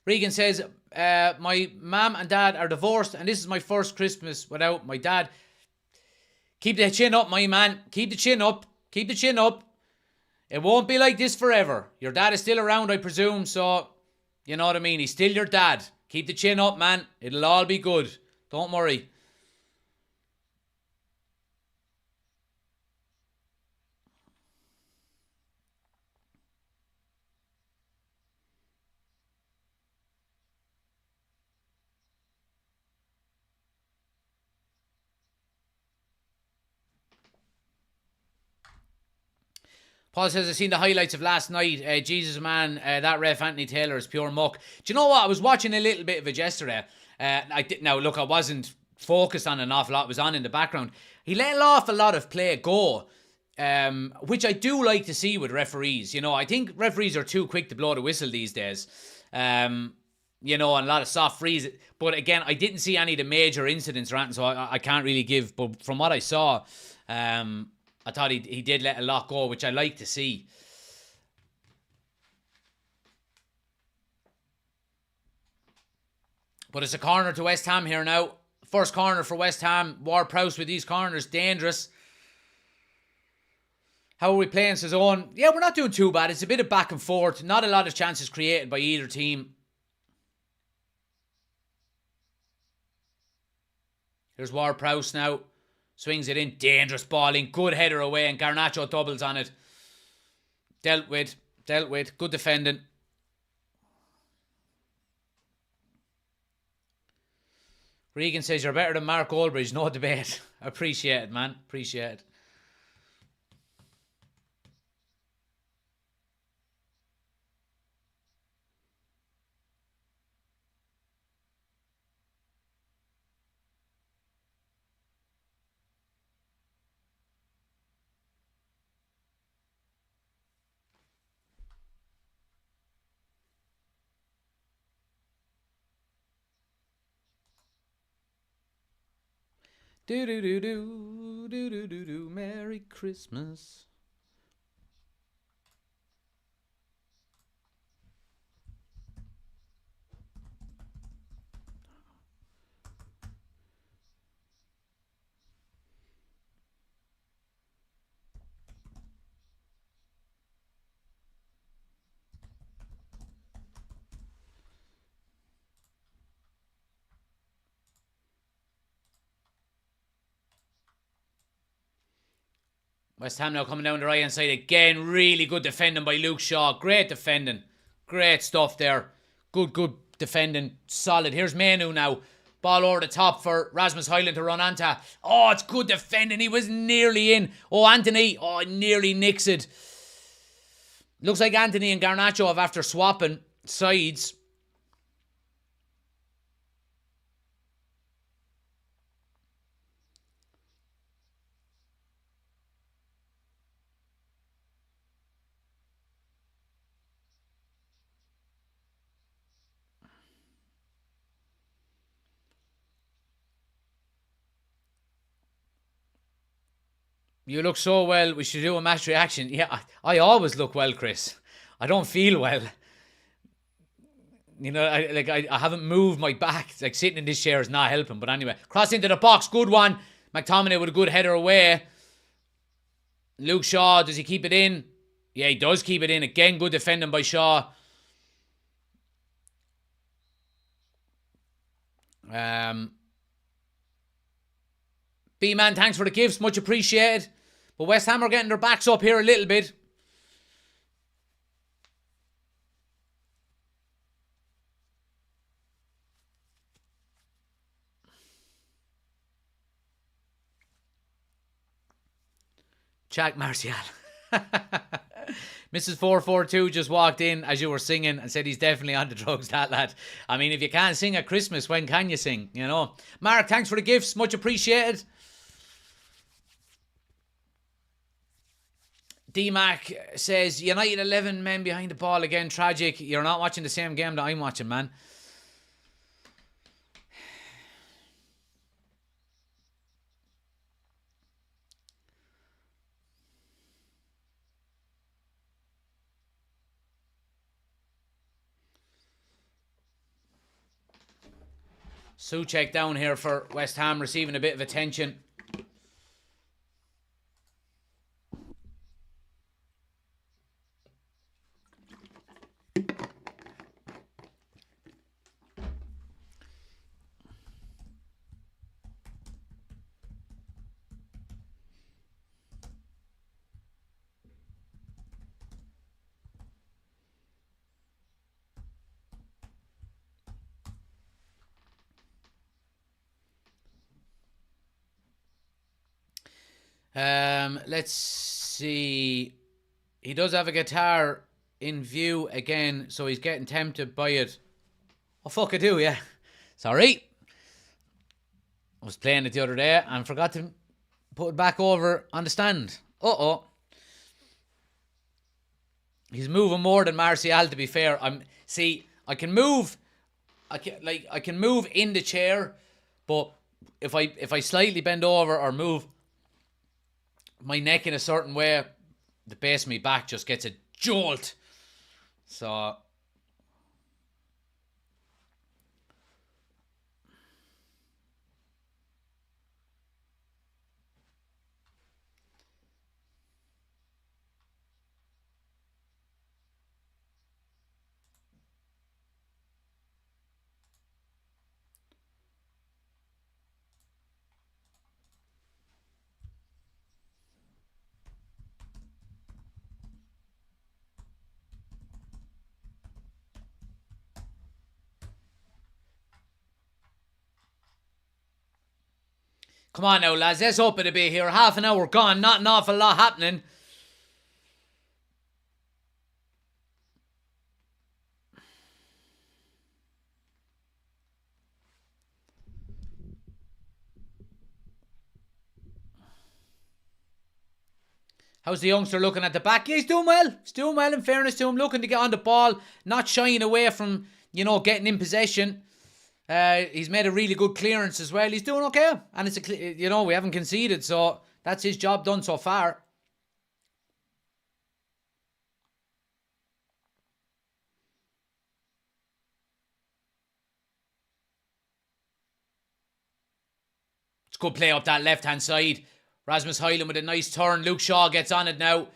Regan says, my mum and dad are divorced and this is my first Christmas without my dad. Keep the chin up, my man. Keep the chin up. Keep the chin up. It won't be like this forever. Your dad is still around, I presume, so you know what I mean. He's still your dad. Keep the chin up, man. It'll all be good. Don't worry. Paul says, I've seen the highlights of last night. Jesus, man, that ref Anthony Taylor is pure muck. Do you know what? I was watching a little bit of it yesterday. Now, look, I wasn't focused on an awful lot. It was on in the background. He let an awful lot of play go, which I do like to see with referees. You know, I think referees are too quick to blow the whistle these days. You know, and a lot of soft frees. But again, I didn't see any of the major incidents or anything, so I can't really give. But from what I saw, I thought he did let a lot go, which I like to see. But it's a corner to West Ham here now. First corner for West Ham. Ward-Prowse with these corners, dangerous. How are we playing, says Owen? Yeah, we're not doing too bad. It's a bit of back and forth. Not a lot of chances created by either team. Here's Ward-Prowse now. Swings it in. Dangerous ball in. Good header away. And Garnacho doubles on it. Dealt with. Good defending. Regan says, you're better than Mark Goldbridge. No debate. Appreciate it, man. Appreciate it. Do, Merry Christmas. West Ham now coming down the right hand side again. Really good defending by Luke Shaw. Great defending. Great stuff there. Good defending. Solid. Here's Manu now. Ball over the top for Rasmus Højlund to run onto. Oh, it's good defending. He was nearly in. Oh, Anthony. Oh, nearly nicks it. Looks like Anthony and Garnacho have, after swapping sides, you look so well. We should do a match reaction. Yeah, I always look well, Chris. I don't feel well. You know, I haven't moved my back. It's like sitting in this chair is not helping. But anyway, cross into the box. Good one. McTominay with a good header away. Luke Shaw, does he keep it in? Yeah, he does keep it in. Again, good defending by Shaw. B-Man, thanks for the gifts. Much appreciated. But West Ham are getting their backs up here a little bit. Jack Martial. Mrs. 442 just walked in as you were singing and said he's definitely on the drugs, that lad. I mean, if you can't sing at Christmas, when can you sing? You know. Mark, thanks for the gifts. Much appreciated. D-Mac says, United 11 men behind the ball again. Tragic. You're not watching the same game that I'm watching, man. Souček down here for West Ham, receiving a bit of attention. Let's see He does have a guitar in view again, so he's getting tempted by it. Oh, fuck, I do, yeah. Sorry. I was playing it the other day and forgot to put it back over on the stand. Uh-oh. He's moving more than Martial, to be fair. I can move in the chair, but if I slightly bend over or move my neck in a certain way, the base of my back just gets a jolt. So come on now, lads. Let's up it a bit here. Half an hour gone. Not an awful lot happening. How's the youngster looking at the back? Yeah, he's doing well. He's doing well, in fairness to him. Looking to get on the ball. Not shying away from, getting in possession. He's made a really good clearance as well. He's doing okay. And it's we haven't conceded. So that's his job done so far. It's a good play up that left-hand side. Rasmus Højlund with a nice turn. Luke Shaw gets on it now.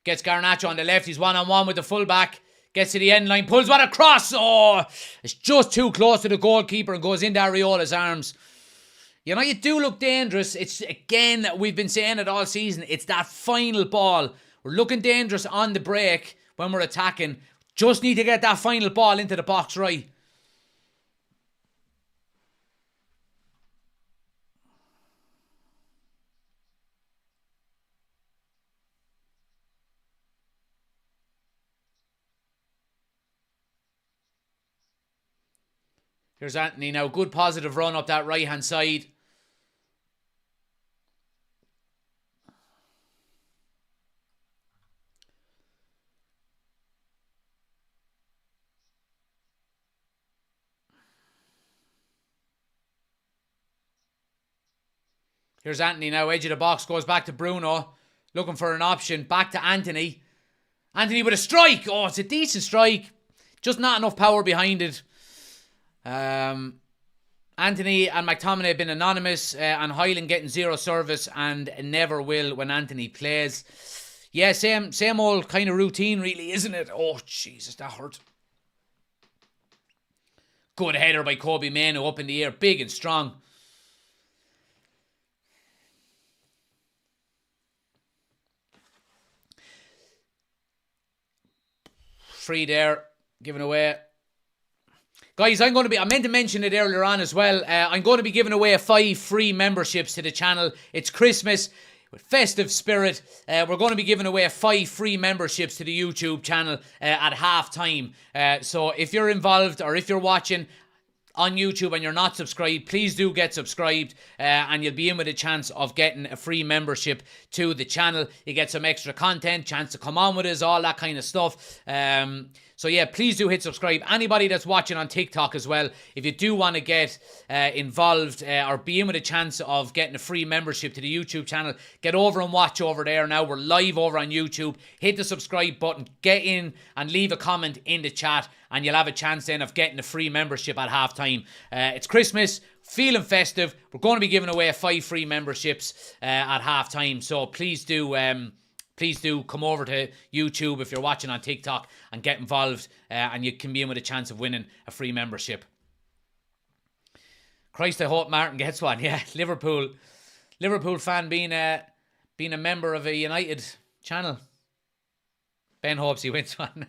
Gets Garnacho on the left. He's one-on-one with the fullback. Gets to the end line. Pulls one across. Oh, it's just too close to the goalkeeper and goes into Ariola's arms. You do look dangerous. It's, again, we've been saying it all season. It's that final ball. We're looking dangerous on the break when we're attacking. Just need to get that final ball into the box right. Here's Anthony now. Good positive run up that right-hand side. Here's Anthony now. Edge of the box. Goes back to Bruno. Looking for an option. Back to Anthony. Anthony with a strike. Oh, it's a decent strike. Just not enough power behind it. Anthony and McTominay have been anonymous, and Højlund getting zero service and never will when Anthony plays. Yeah, same old kind of routine, really, isn't it? Oh, Jesus, that hurt. Good header by Kobe Mainoo up in the air, big and strong. Free there, given away. Guys, I meant to mention it earlier on as well. I'm going to be giving away 5 free memberships to the channel. It's Christmas with festive spirit. We're going to be giving away 5 free memberships to the YouTube channel at half time. So if you're involved or if you're watching on YouTube and you're not subscribed, please do get subscribed, and you'll be in with a chance of getting a free membership to the channel. You get some extra content, chance to come on with us, all that kind of stuff. So yeah, please do hit subscribe. Anybody that's watching on TikTok as well, if you do want to get involved or be in with a chance of getting a free membership to the YouTube channel, get over and watch over there now. We're live over on YouTube. Hit the subscribe button, get in and leave a comment in the chat, and you'll have a chance then of getting a free membership at halftime. It's Christmas, feeling festive. We're going to be giving away 5 free memberships at halftime, so please do come over to YouTube if you're watching on TikTok and get involved, and you can be in with a chance of winning a free membership. Christ, I hope Martin gets one. Yeah, Liverpool fan being a member of a United channel. Ben hopes he wins one.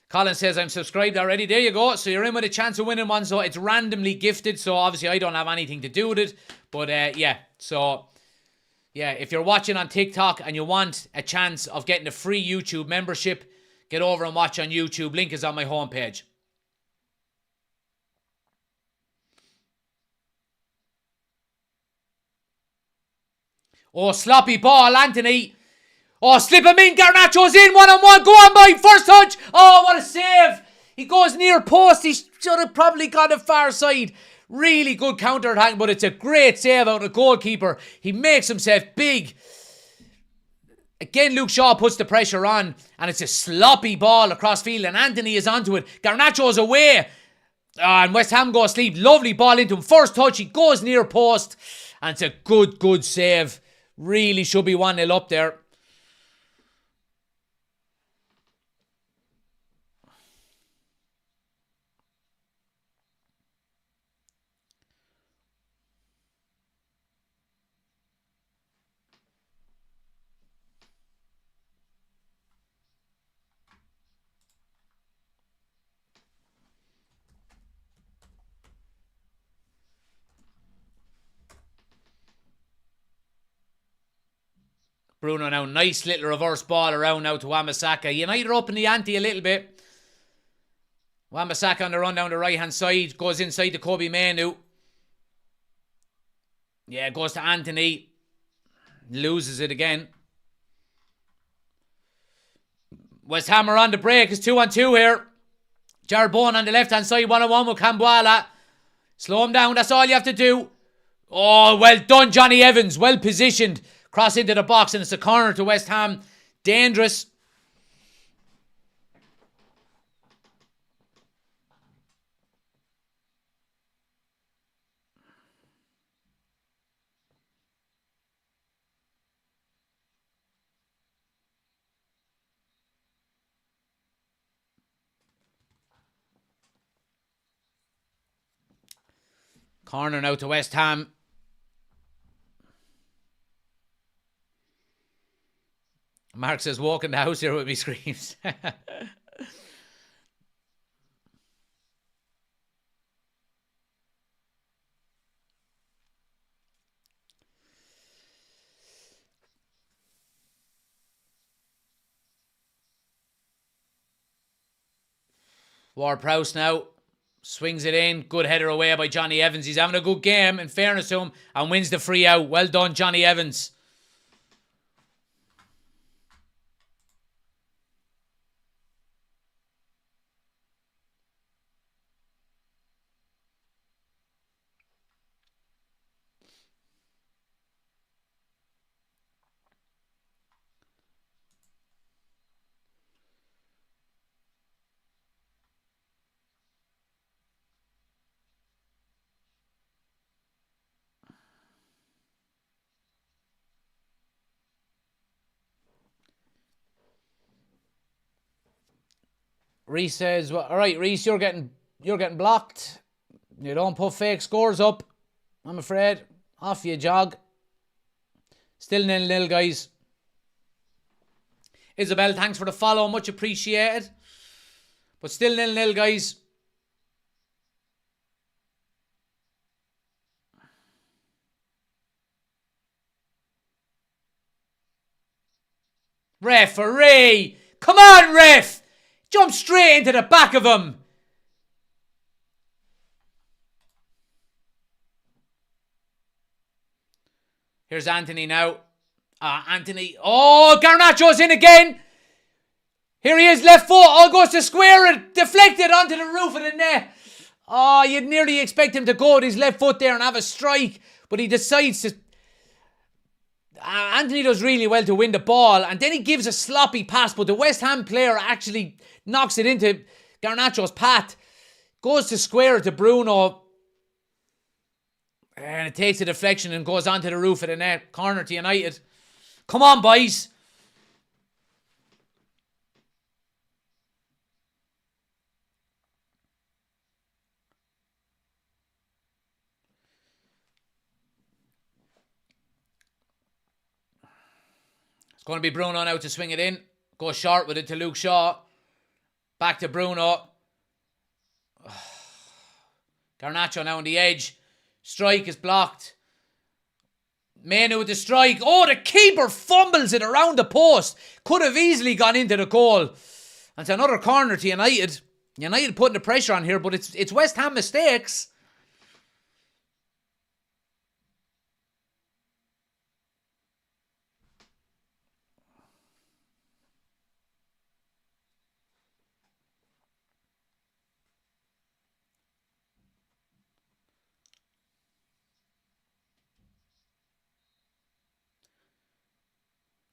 Colin says, I'm subscribed already. There you go. So you're in with a chance of winning one. So it's randomly gifted. So obviously I don't have anything to do with it. But yeah, so Yeah, if you're watching on TikTok and you want a chance of getting a free YouTube membership, get over and watch on YouTube. Link is on my homepage. Oh, sloppy ball, Anthony. Oh, slip him in. Garnacho's in. 1-on-1. Go on, boy. First touch. Oh, what a save. He goes near post. He should have probably gone the far side. Really good counter-attack, but it's a great save out of the goalkeeper. He makes himself big. Again, Luke Shaw puts the pressure on, and it's a sloppy ball across field, and Anthony is onto it. Garnacho's away, and West Ham go asleep. Lovely ball into him. First touch, he goes near post, and it's a good save. Really should be 1-0 up there. Bruno now, nice little reverse ball around now to Wan-Bissaka. United are up in the ante a little bit. Wan-Bissaka on the run down the right-hand side. Goes inside to Kobe Mainoo. Yeah, goes to Anthony. Loses it again. West Ham are on the break. It's 2-on-2 here. Jared Bowen on the left-hand side. 1-on-1 with Kambuala. Slow him down. That's all you have to do. Oh, well done, Johnny Evans. Well positioned. Cross into the box, and it's a corner to West Ham. Dangerous. Corner now to West Ham. Mark says, walk in the house here with me screams. Ward-Prowse now swings it in. Good header away by Johnny Evans. He's having a good game, in fairness to him, and wins the free out. Well done, Johnny Evans. Reese says, well, all right, Reese, you're getting blocked. You don't put fake scores up, I'm afraid. Off you jog. Still 0-0, guys. Isabel, thanks for the follow. Much appreciated. But still 0-0, guys. Referee! Come on, ref! Jump straight into the back of him. Here's Anthony now. Anthony. Oh, Garnacho's in again. Here he is, left foot. Oh, goes to square it. Deflected onto the roof of the net. Oh, you'd nearly expect him to go with his left foot there and have a strike. But he decides to... Anthony does really well to win the ball. And then he gives a sloppy pass. But the West Ham player actually knocks it into Garnacho's path. Goes to square it to Bruno. And it takes a deflection and goes onto the roof of the net. Corner to United. Come on, boys. It's going to be Bruno now to swing it in. Go short with it to Luke Shaw. Back to Bruno. Garnacho now on the edge. Strike is blocked. Manu with the strike. Oh, the keeper fumbles it around the post. Could have easily gone into the goal. And it's another corner to United. United putting the pressure on here, but it's West Ham mistakes.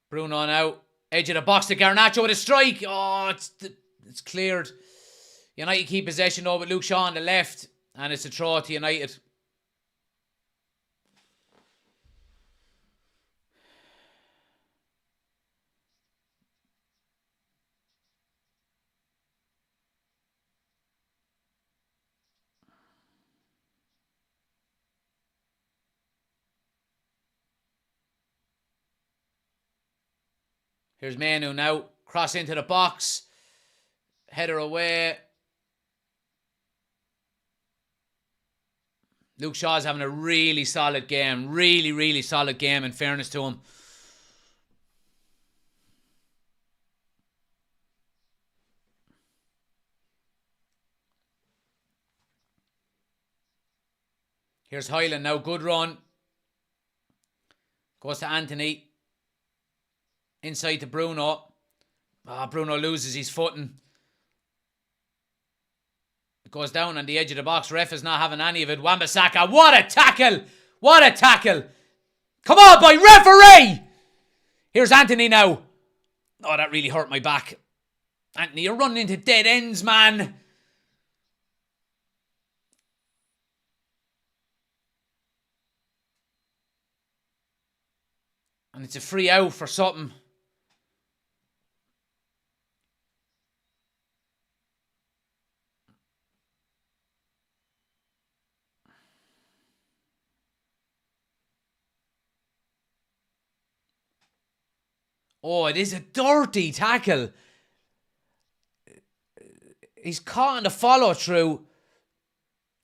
Bruno now. Edge of the box to Garnacho with a strike. Oh, it's cleared. United keep possession over Luke Shaw on the left. And it's a throw to United. Here's Manu now. Cross into the box. Header away. Luke Shaw's having a really solid game. Really, really solid game, in fairness to him. Here's Hyland now. Good run. Goes to Anthony. Inside to Bruno. Bruno loses his footing. It goes down on the edge of the box. Ref is not having any of it. Wan-Bissaka. What a tackle! What a tackle! Come on, boy! Referee! Here's Anthony now. Oh, that really hurt my back. Anthony, you're running into dead ends, man. And it's a free out for something. Oh, it is a dirty tackle. He's caught on the follow through.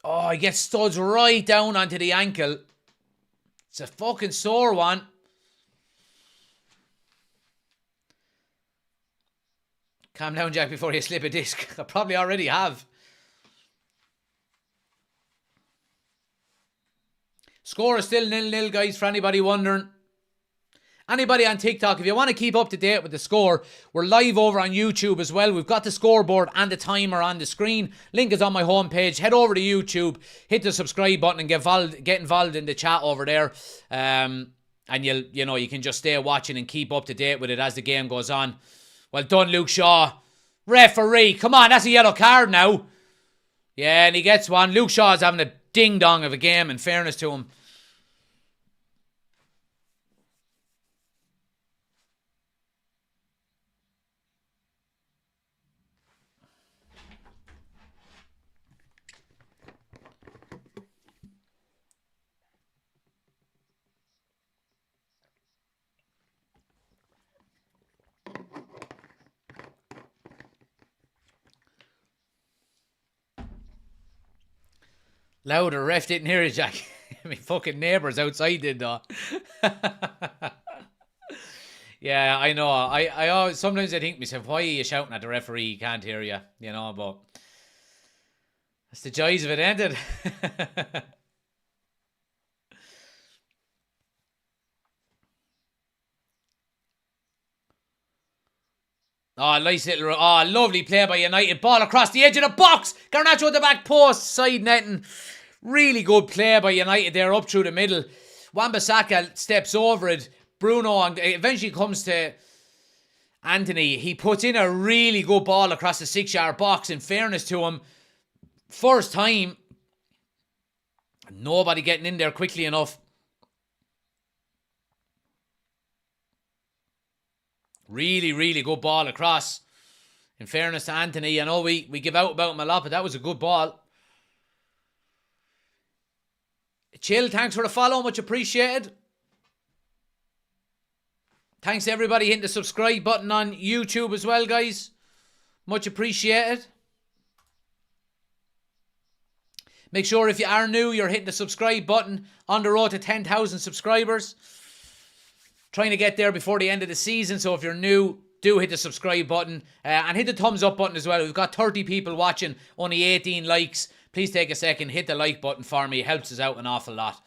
Oh, he gets studs right down onto the ankle. It's a fucking sore one. Calm down, Jack, before you slip a disc. I probably already have. Score is still 0-0, guys, for anybody wondering. Anybody on TikTok, if you want to keep up to date with the score, we're live over on YouTube as well. We've got the scoreboard and the timer on the screen. Link is on my homepage. Head over to YouTube, hit the subscribe button and get involved in the chat over there. And you can just stay watching and keep up to date with it as the game goes on. Well done, Luke Shaw. Referee, come on, that's a yellow card now. Yeah, and he gets one. Luke Shaw's having a ding-dong of a game, in fairness to him. Louder, ref didn't hear it, Jack. My fucking neighbours outside did though. Yeah, I know. I always, sometimes I think to myself, why are you shouting at the referee? He can't hear you, but that's the joys of it, ain't it? Oh, nice little, lovely play by United. Ball across the edge of the box. Garnacho at the back post, side netting. Really good play by United there up through the middle. Wan-Bissaka steps over it. Bruno eventually comes to Anthony. He puts in a really good ball across the 6-yard box, in fairness to him. First time. Nobody getting in there quickly enough. Really, really good ball across. In fairness to Anthony, I know we give out about him a lot, but that was a good ball. Chill, thanks for the follow, much appreciated. Thanks to everybody hitting the subscribe button on YouTube as well, guys. Much appreciated. Make sure if you are new, you're hitting the subscribe button. On the road to 10,000 subscribers. Trying to get there before the end of the season. So if you're new, do hit the subscribe button. And hit the thumbs up button as well. We've got 30 people watching, only 18 likes. Please take a second, hit the like button for me. It helps us out an awful lot.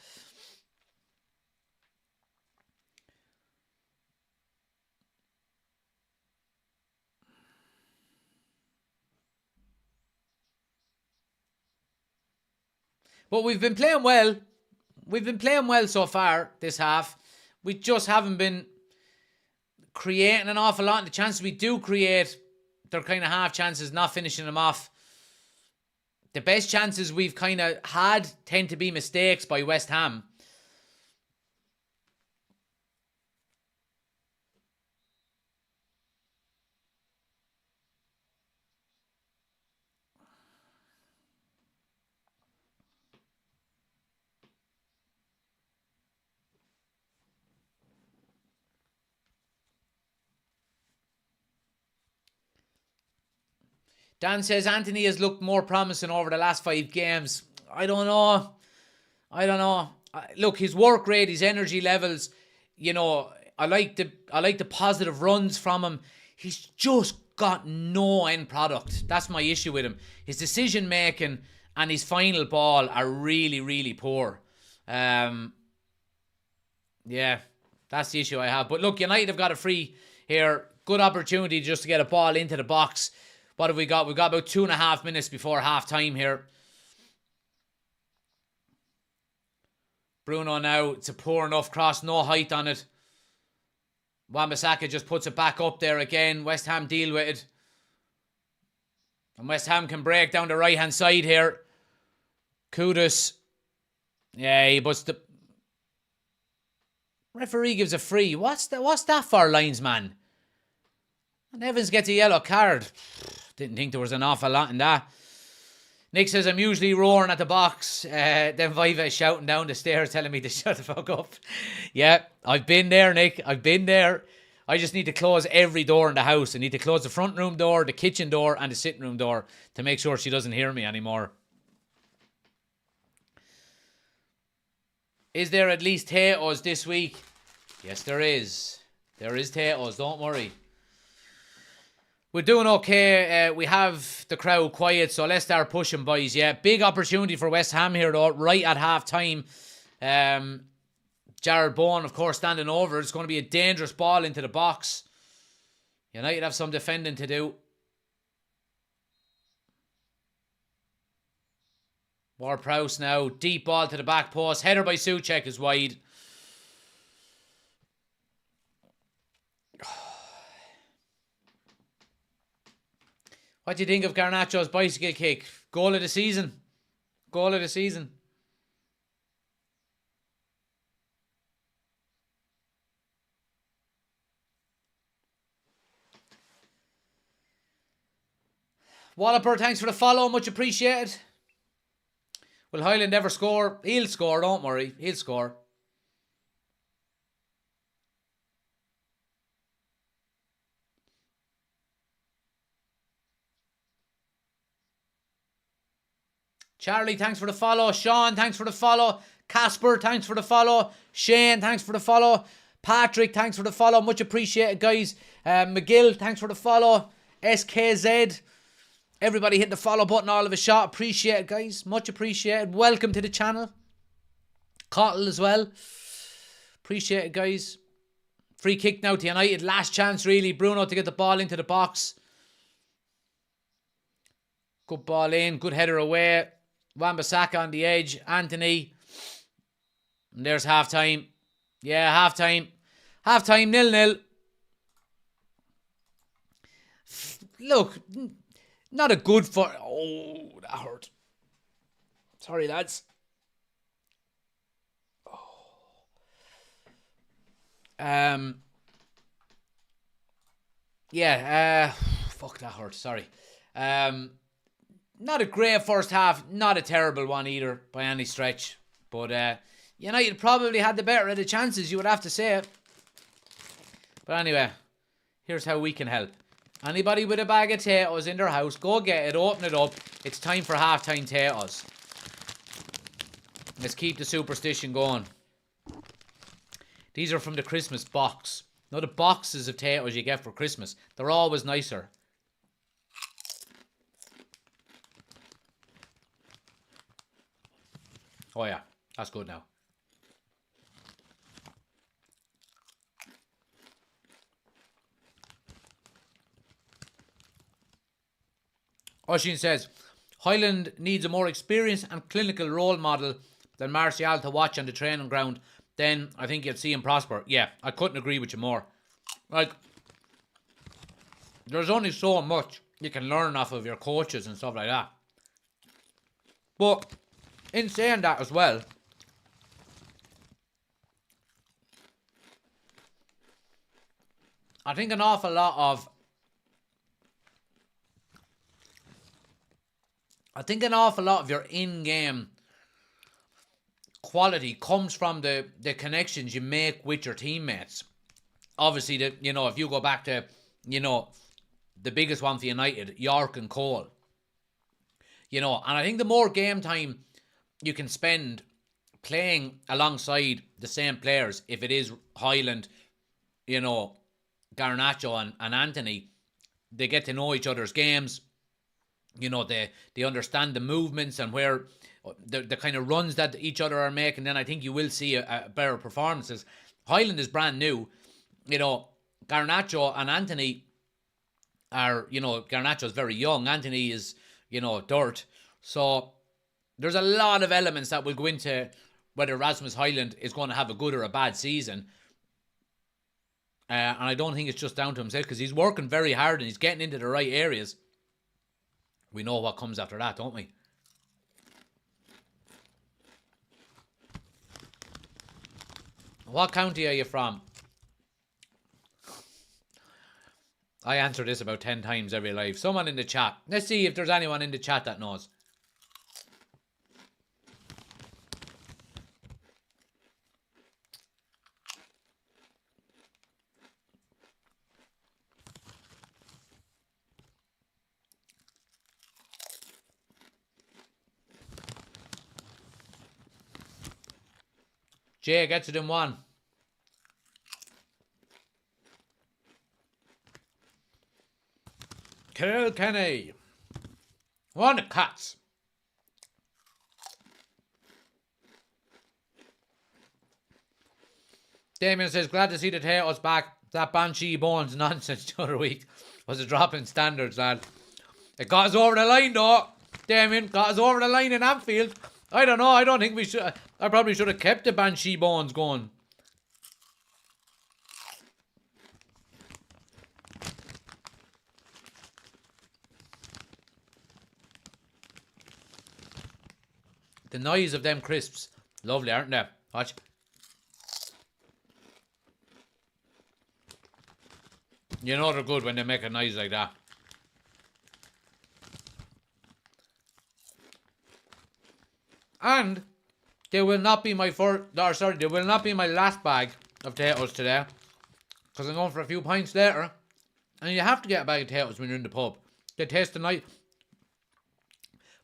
But we've been playing well. We've been playing well so far this half. We just haven't been creating an awful lot. And the chances we do create, they're kind of half chances, not finishing them off. The best chances we've kind of had tend to be mistakes by West Ham. Dan says Anthony has looked more promising over the last 5 games. I don't know. Look, his work rate, his energy levels, you know, I like the positive runs from him. He's just got no end product. That's my issue with him. His decision making and his final ball are really, really poor. Yeah, that's the issue I have. But look, United have got a free here. Good opportunity just to get a ball into the box. What have we got? We've got about 2.5 minutes before half time here. Bruno now, it's a poor enough cross, no height on it. Wan-Bissaka just puts it back up there again. West Ham deal with it. And West Ham can break down the right-hand side here. Kudus. Yeah, he puts the... Referee gives a free. What's that for, linesman? And Evans gets a yellow card. Didn't think there was an awful lot in that. Nick says, I'm usually roaring at the box. Then Viva is shouting down the stairs telling me to shut the fuck up. Yeah, I've been there, Nick. I've been there. I just need to close every door in the house. I need to close the front room door, the kitchen door, and the sitting room door to make sure she doesn't hear me anymore. Is there at least potatoes this week? Yes, there is. There is potatoes, don't worry. We're doing okay. We have the crowd quiet, so let's start pushing, boys. Yeah, big opportunity for West Ham here, though, right at half time. Jared Bowen, of course, standing over. It's going to be a dangerous ball into the box. United have some defending to do. Ward-Prowse now. Deep ball to the back post. Header by Souček is wide. What do you think of Garnacho's bicycle kick? Goal of the season. Goal of the season. Walloper, thanks for the follow. Much appreciated. Will Highland ever score? He'll score, don't worry. He'll score. Charlie, thanks for the follow. Sean, thanks for the follow. Casper, thanks for the follow. Shane, thanks for the follow. Patrick, thanks for the follow. Much appreciated, guys. McGill, thanks for the follow. SKZ. Everybody hit the follow button all of a shot. Appreciate it, guys. Much appreciated. Welcome to the channel. Cottle as well. Appreciate it, guys. Free kick now to United. Last chance, really. Bruno to get the ball into the box. Good ball in. Good header away. Wan-Bissaka on the edge. Anthony. And there's half-time. Yeah, half-time. Half-time, 0-0. Look, not a good for... Oh, that hurt. Sorry, lads. Yeah, fuck, that hurt. Sorry. Not a great first half. Not a terrible one either, by any stretch. But United probably had the better of the chances, you would have to say it. But anyway, here's how we can help. Anybody with a bag of potatoes in their house, go get it, open it up. It's time for half-time potatoes. Let's keep the superstition going. These are from the Christmas box. Now the boxes of potatoes you get for Christmas, they're always nicer. Oh yeah, that's good now. Oshin says, Highland needs a more experienced and clinical role model than Martial to watch on the training ground. Then I think you'll see him prosper. Yeah, I couldn't agree with you more. Like, there's only so much you can learn off of your coaches and stuff like that. But in saying that as well, I think an awful lot of your in-game quality comes from the connections you make with your teammates. Obviously, if you go back to, the biggest one for United, York and Cole. And I think the more game time you can spend playing alongside the same players, if it is Highland, Garnacho and Anthony, they get to know each other's games. They understand the movements and where the kind of runs that each other are making. Then I think you will see a better performances. Highland is brand new. Garnacho and Anthony are, Garnacho's very young. Anthony is, dirt. So there's a lot of elements that will go into whether Rasmus Highland is going to have a good or a bad season. And I don't think it's just down to himself, because he's working very hard and he's getting into the right areas. We know what comes after that, don't we? What county are you from? I answer this about 10 times every live. Someone in the chat. Let's see if there's anyone in the chat that knows. Jay gets it in one. Kilkenny. One of the Cats. Damien says, glad to see the potatoes back. That Banshee Bones nonsense the other week was a drop in standards, lad. It got us over the line, though. Damien got us over the line in Anfield. I don't know. I don't think we should. I probably should have kept the Banshee Bones going. The noise of them crisps. Lovely, aren't they? Watch. You know they're good when they make a noise like that. And they will not be my they will not be my last bag of potatoes today, because I'm going for a few pints later. And you have to get a bag of potatoes when you're in the pub. They taste nice.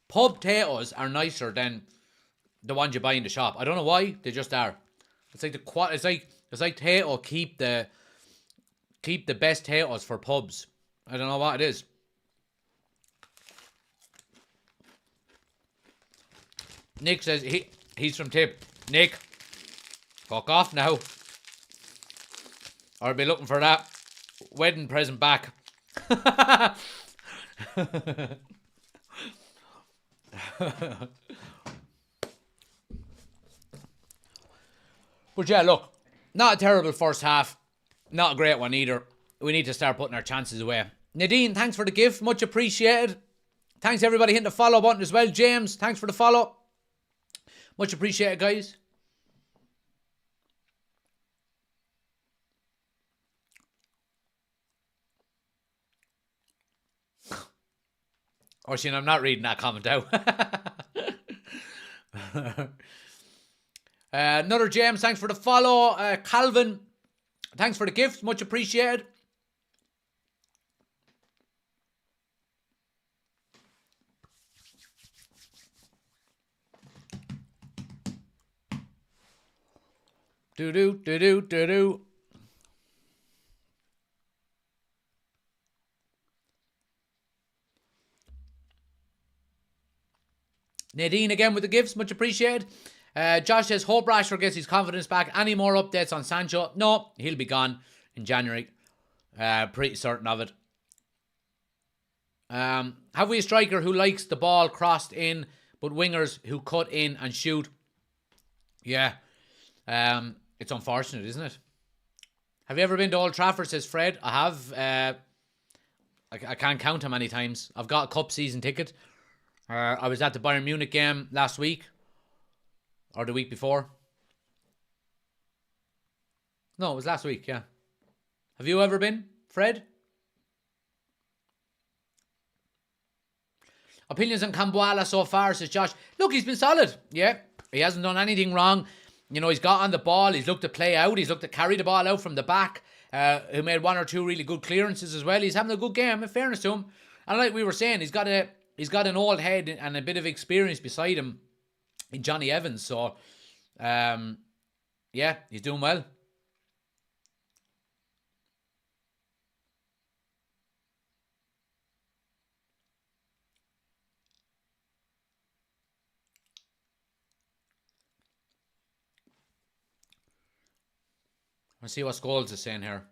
Pub potatoes are nicer than the ones you buy in the shop. I don't know why, they just are. It's like it's like potato keep the best potatoes for pubs. I don't know what it is. Nick says he's from Tip. Nick, fuck off now. Or I'll be looking for that wedding present back. But yeah, look, not a terrible first half. Not a great one either. We need to start putting our chances away. Nadine, thanks for the gift. Much appreciated. Thanks everybody hitting the follow button as well. James, thanks for the follow. Much appreciated, guys. Oisin, I'm not reading that comment out. Another James, thanks for the follow. Calvin, thanks for the gift. Much appreciated. Do-do-do-do-do-do. Nadine again with the gifts, much appreciated. Josh says, hope Rashford gets his confidence back. Any more updates on Sancho? No, he'll be gone in January. Pretty certain of it. Have we a striker who likes the ball crossed in, but wingers who cut in and shoot? Yeah. It's unfortunate, isn't it? Have you ever been to Old Trafford, says Fred? I have. I can't count how many times. I've got a cup season ticket. I was at the Bayern Munich game last week. Or the week before. No, it was last week, yeah. Have you ever been, Fred? Opinions on Cambuala so far, says Josh. Look, he's been solid. Yeah, he hasn't done anything wrong. You know, he's got on the ball. He's looked to play out. He's looked to carry the ball out from the back. He made one or two really good clearances as well. He's having a good game, in fairness to him. And like we were saying, he's got an old head and a bit of experience beside him in Johnny Evans. So, yeah, he's doing well. Let's see what Scholes is saying here.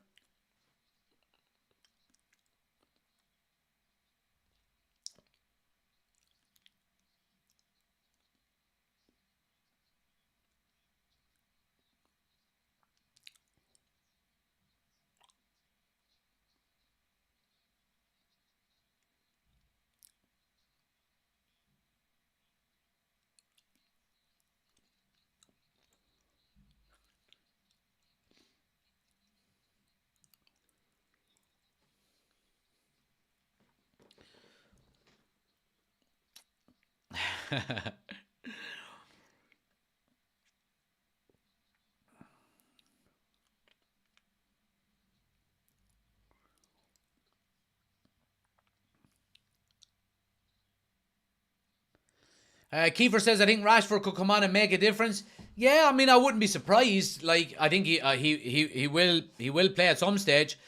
Kiefer says, I think Rashford could come on and make a difference. Yeah, I mean, I wouldn't be surprised. Like, I think he will play at some stage.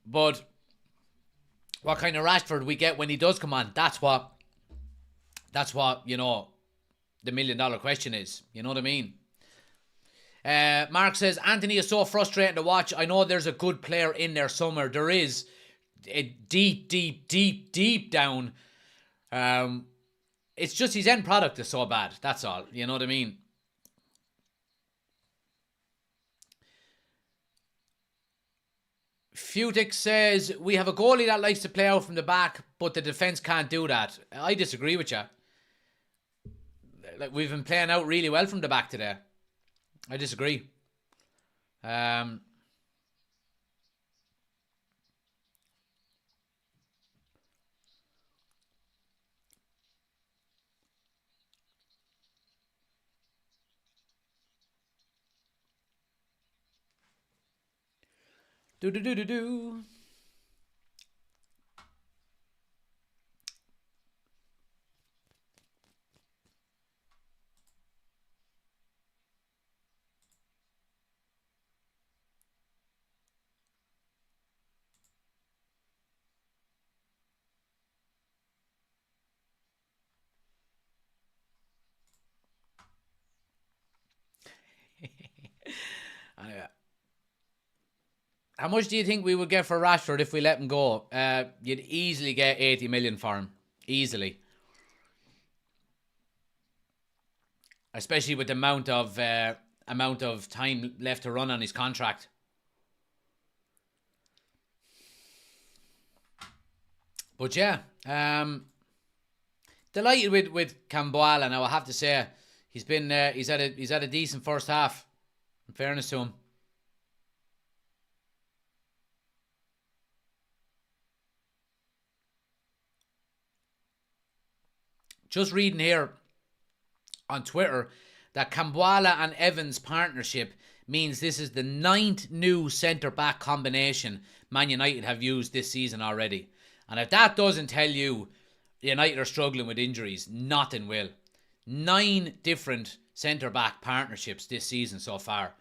But what kind of Rashford we get when he does come on, that's what, you know, the $1 million question is. You know what I mean? Mark says, Anthony is so frustrating to watch. I know there's a good player in there somewhere. There is. Deep down. It's just his end product is so bad. That's all. You know what I mean? Futic says, we have a goalie that likes to play out from the back, but the defence can't do that. I disagree with you. Like, we've been playing out really well from the back today. I disagree. Do. How much do you think we would get for Rashford if we let him go? You'd easily get 80 million for him. Easily. Especially with the amount of time left to run on his contract. But yeah, delighted with Cambuala. Now I have to say, he's had a decent first half. In fairness to him. Just reading here on Twitter that Cambuala and Evans partnership means this is the 9th new centre-back combination Man United have used this season already. And if that doesn't tell you United are struggling with injuries, nothing will. 9 different centre-back partnerships this season so far.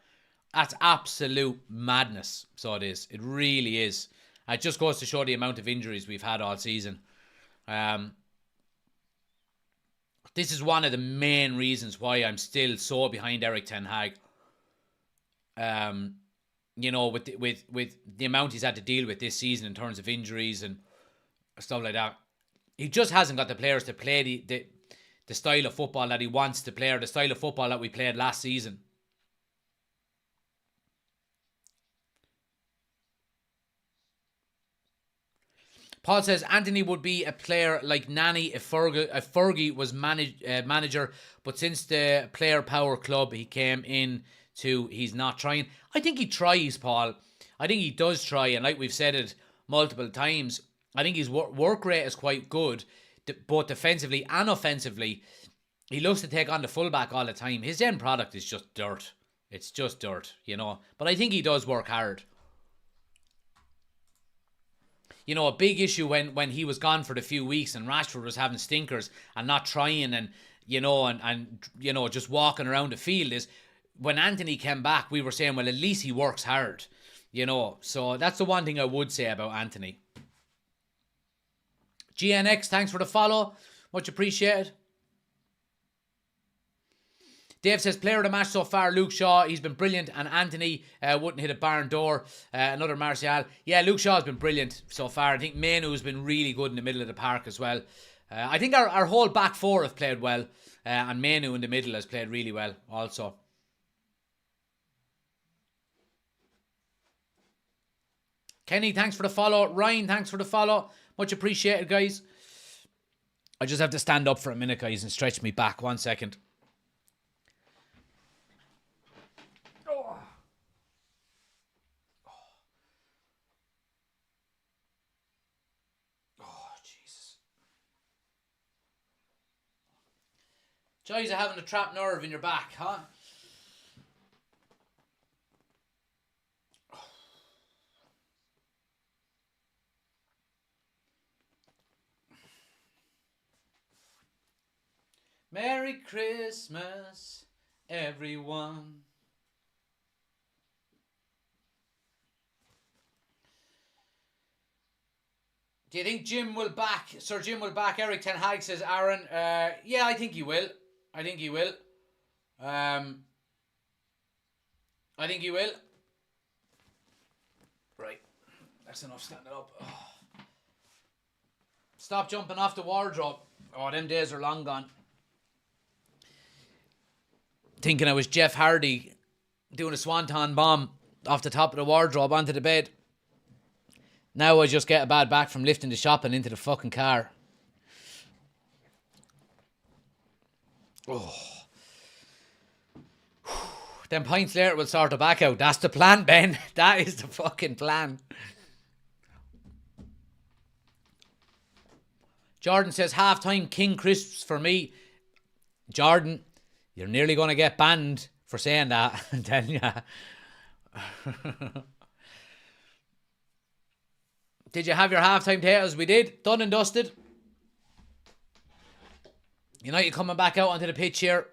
That's absolute madness. So it is. It really is. It just goes to show the amount of injuries we've had all season. This is one of the main reasons why I'm still so behind Erik ten Hag. You know, with the amount he's had to deal with this season in terms of injuries and stuff like that. He just hasn't got the players to play the style of football that he wants to play, or the style of football that we played last season. Paul says Anthony would be a player like Nani if Fergie was manager, but since the player power club he came in to, he's not trying. I think he tries, Paul. I think he does try, and like we've said it multiple times, I think his work rate is quite good, both defensively and offensively. He looks to take on the fullback all the time. His end product is just dirt. It's just dirt, you know. But I think he does work hard. You know, a big issue when he was gone for the few weeks and Rashford was having stinkers and not trying and, you know, and you know, just walking around the field is when Anthony came back, we were saying, well, at least he works hard, you know. So that's the one thing I would say about Anthony. GNX, thanks for the follow. Much appreciated. Dave says, player of the match so far, Luke Shaw. He's been brilliant. And Anthony wouldn't hit a barn door. Another Martial. Yeah, Luke Shaw's been brilliant so far. I think Mainoo's been really good in the middle of the park as well. I think our whole back four have played well. And Mainoo in the middle has played really well also. Kenny, thanks for the follow. Ryan, thanks for the follow. Much appreciated, guys. I just have to stand up for a minute, guys, and stretch me back. 1 second. Joys of having a trapped nerve in your back, huh? Merry Christmas, everyone. Do you think Sir Jim will back Erik ten Hag, says Aaron? Yeah, I think he will. I think he will. I think he will. Right. That's enough standing up. Oh. Stop jumping off the wardrobe. Oh, them days are long gone. Thinking I was Jeff Hardy doing a swanton bomb off the top of the wardrobe onto the bed. Now I just get a bad back from lifting the shopping into the fucking car. Oh. Then pints later we'll sort the back out. That's the plan, Ben. That is the fucking plan. Jordan says half-time King Crisps for me. Jordan, you're nearly going to get banned for saying that. I'm telling you. Did you have your half-time potatoes? We did. Done and dusted. United coming back out onto the pitch here.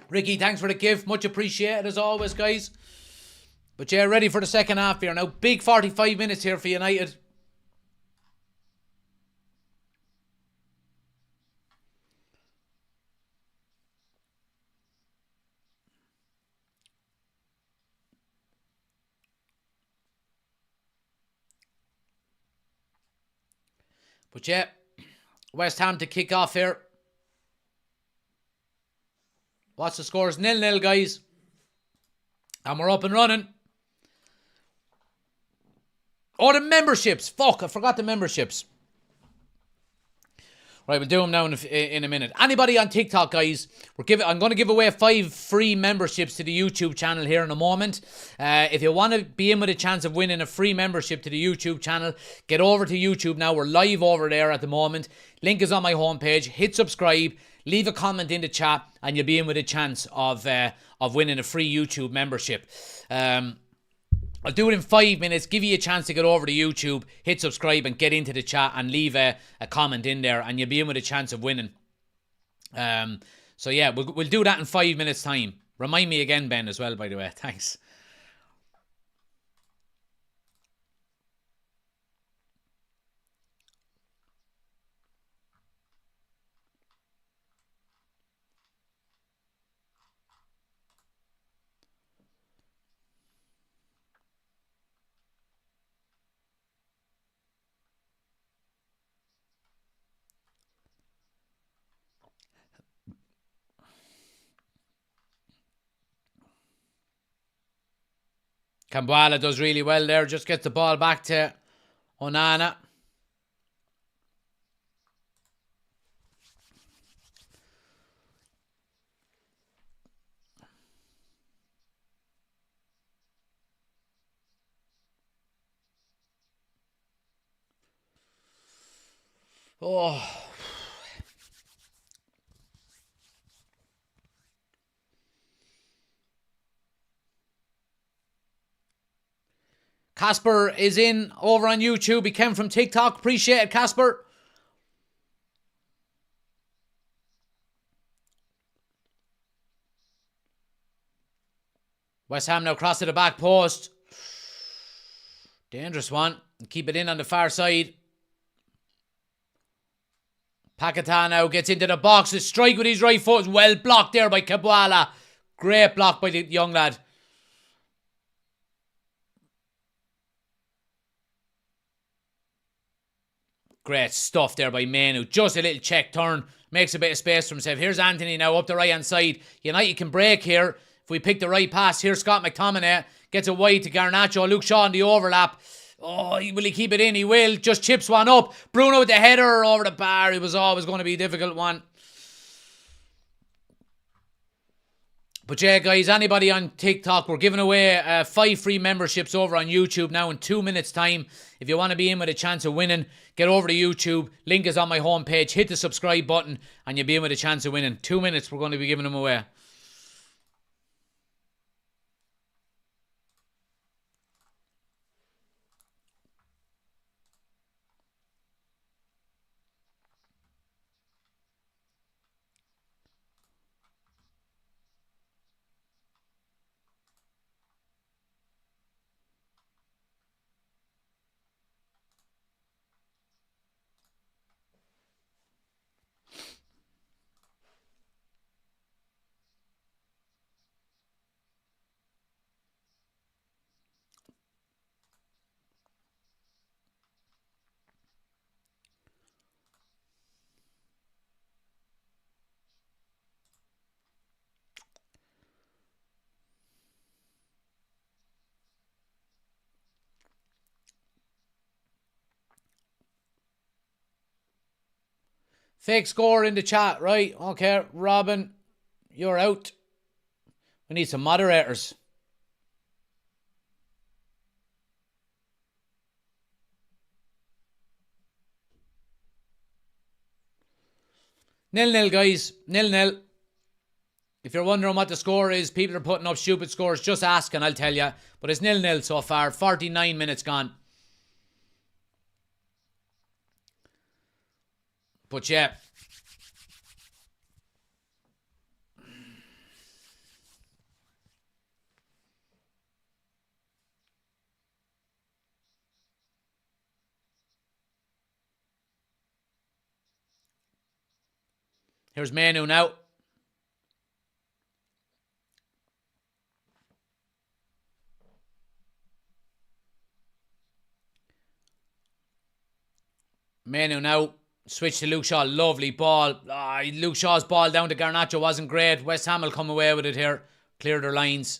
Ricky, thanks for the gift. Much appreciated as always, guys. But yeah, ready for the second half here now. Big 45 minutes here for United. But yeah, West Ham to kick off here. What's the scores? 0-0, guys. And we're up and running. Oh, the memberships. Fuck, I forgot the memberships. Right, we'll do them now in a minute. Anybody on TikTok, guys? I'm going to give away 5 free memberships to the YouTube channel here in a moment. If you want to be in with a chance of winning a free membership to the YouTube channel, get over to YouTube now. We're live over there at the moment. Link is on my homepage. Hit subscribe. Leave a comment in the chat, and you'll be in with a chance of winning a free YouTube membership. I'll do it in 5 minutes, give you a chance to get over to YouTube, hit subscribe and get into the chat and leave a comment in there, and you'll be in with a chance of winning. So yeah, we'll do that in 5 minutes time. Remind me again, Ben, as well, by the way. Thanks. Kambuala does really well there. Just gets the ball back to Onana. Oh. Casper is in over on YouTube. He came from TikTok. Appreciate it, Casper. West Ham now cross to the back post. Dangerous one. Keep it in on the far side. Paquetá now gets into the box. A strike with his right foot. Well blocked there by Kambuala. Great block by the young lad. Great stuff there by Manu. Just a little check turn. Makes a bit of space for himself. Here's Anthony now up the right hand side. United can break here. If we pick the right pass, here's Scott McTominay. Gets it wide to Garnacho. Luke Shaw in the overlap. Oh, will he keep it in? He will. Just chips one up. Bruno with the header over the bar. It was always going to be a difficult one. But yeah, guys, anybody on TikTok, we're giving away 5 free memberships over on YouTube now in 2 minutes' time. If you want to be in with a chance of winning, get over to YouTube. Link is on my homepage. Hit the subscribe button, and you'll be in with a chance of winning. 2 minutes, we're going to be giving them away. Fake score in the chat, right? Okay, Robin, you're out. We need some moderators. Nil-nil, guys. Nil-nil. If you're wondering what the score is, people are putting up stupid scores. Just ask and I'll tell you. But it's 0-0 so far. 49 minutes gone. But yeah. Here's Manu now. Manu now. Switch to Luke Shaw. Lovely ball. Luke Shaw's ball down to Garnacho wasn't great. West Ham will come away with it here. Clear their lines.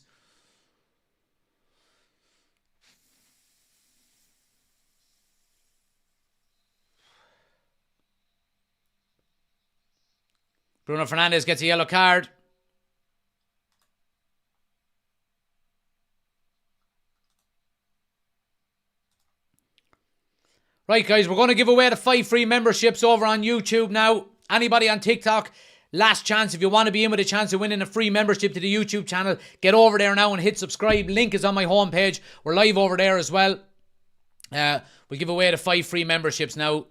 Bruno Fernandes gets a yellow card. Right, guys, we're going to give away the 5 free memberships over on YouTube now. Anybody on TikTok, last chance. If you want to be in with a chance of winning a free membership to the YouTube channel, get over there now and hit subscribe. Link is on my homepage. We're live over there as well. We'll give away the 5 free memberships now.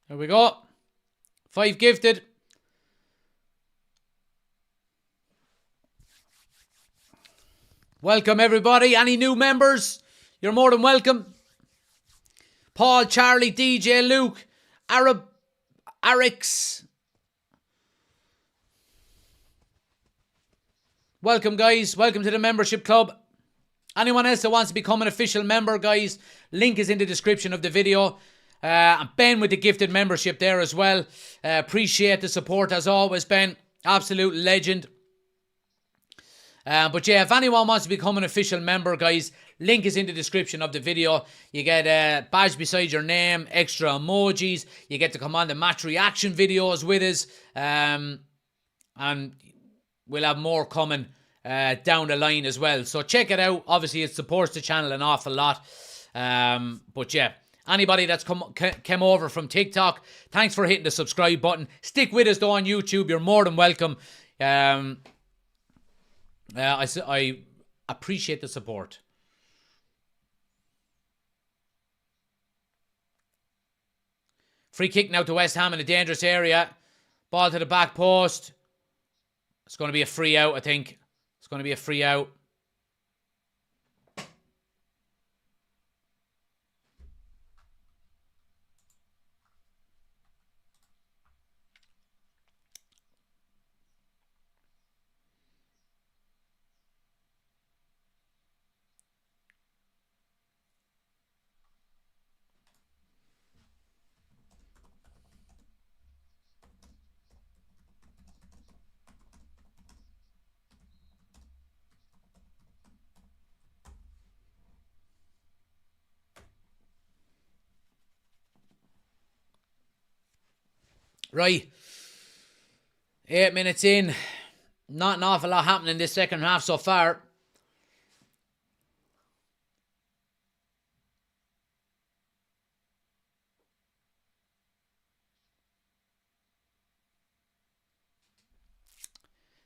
There we go. 5 gifted. Welcome, everybody. Any new members, you're more than welcome. Paul, Charlie, DJ, Luke, Arix. Welcome, guys. Welcome to the membership club. Anyone else that wants to become an official member, guys, link is in the description of the video. And Ben with the gifted membership there as well. Appreciate the support as always, Ben. Absolute legend. But yeah, if anyone wants to become an official member, guys, link is in the description of the video. You get a badge beside your name, extra emojis. You get to come on the match reaction videos with us. And we'll have more coming down the line as well. So check it out. Obviously, it supports the channel an awful lot. But yeah. Anybody that's came over from TikTok, thanks for hitting the subscribe button. Stick with us though on YouTube. You're more than welcome. I appreciate the support. Free kick now to West Ham in a dangerous area. Ball to the back post. It's going to be a free out, I think. It's going to be a free out. Right. 8 minutes in. Not an awful lot happening this second half so far.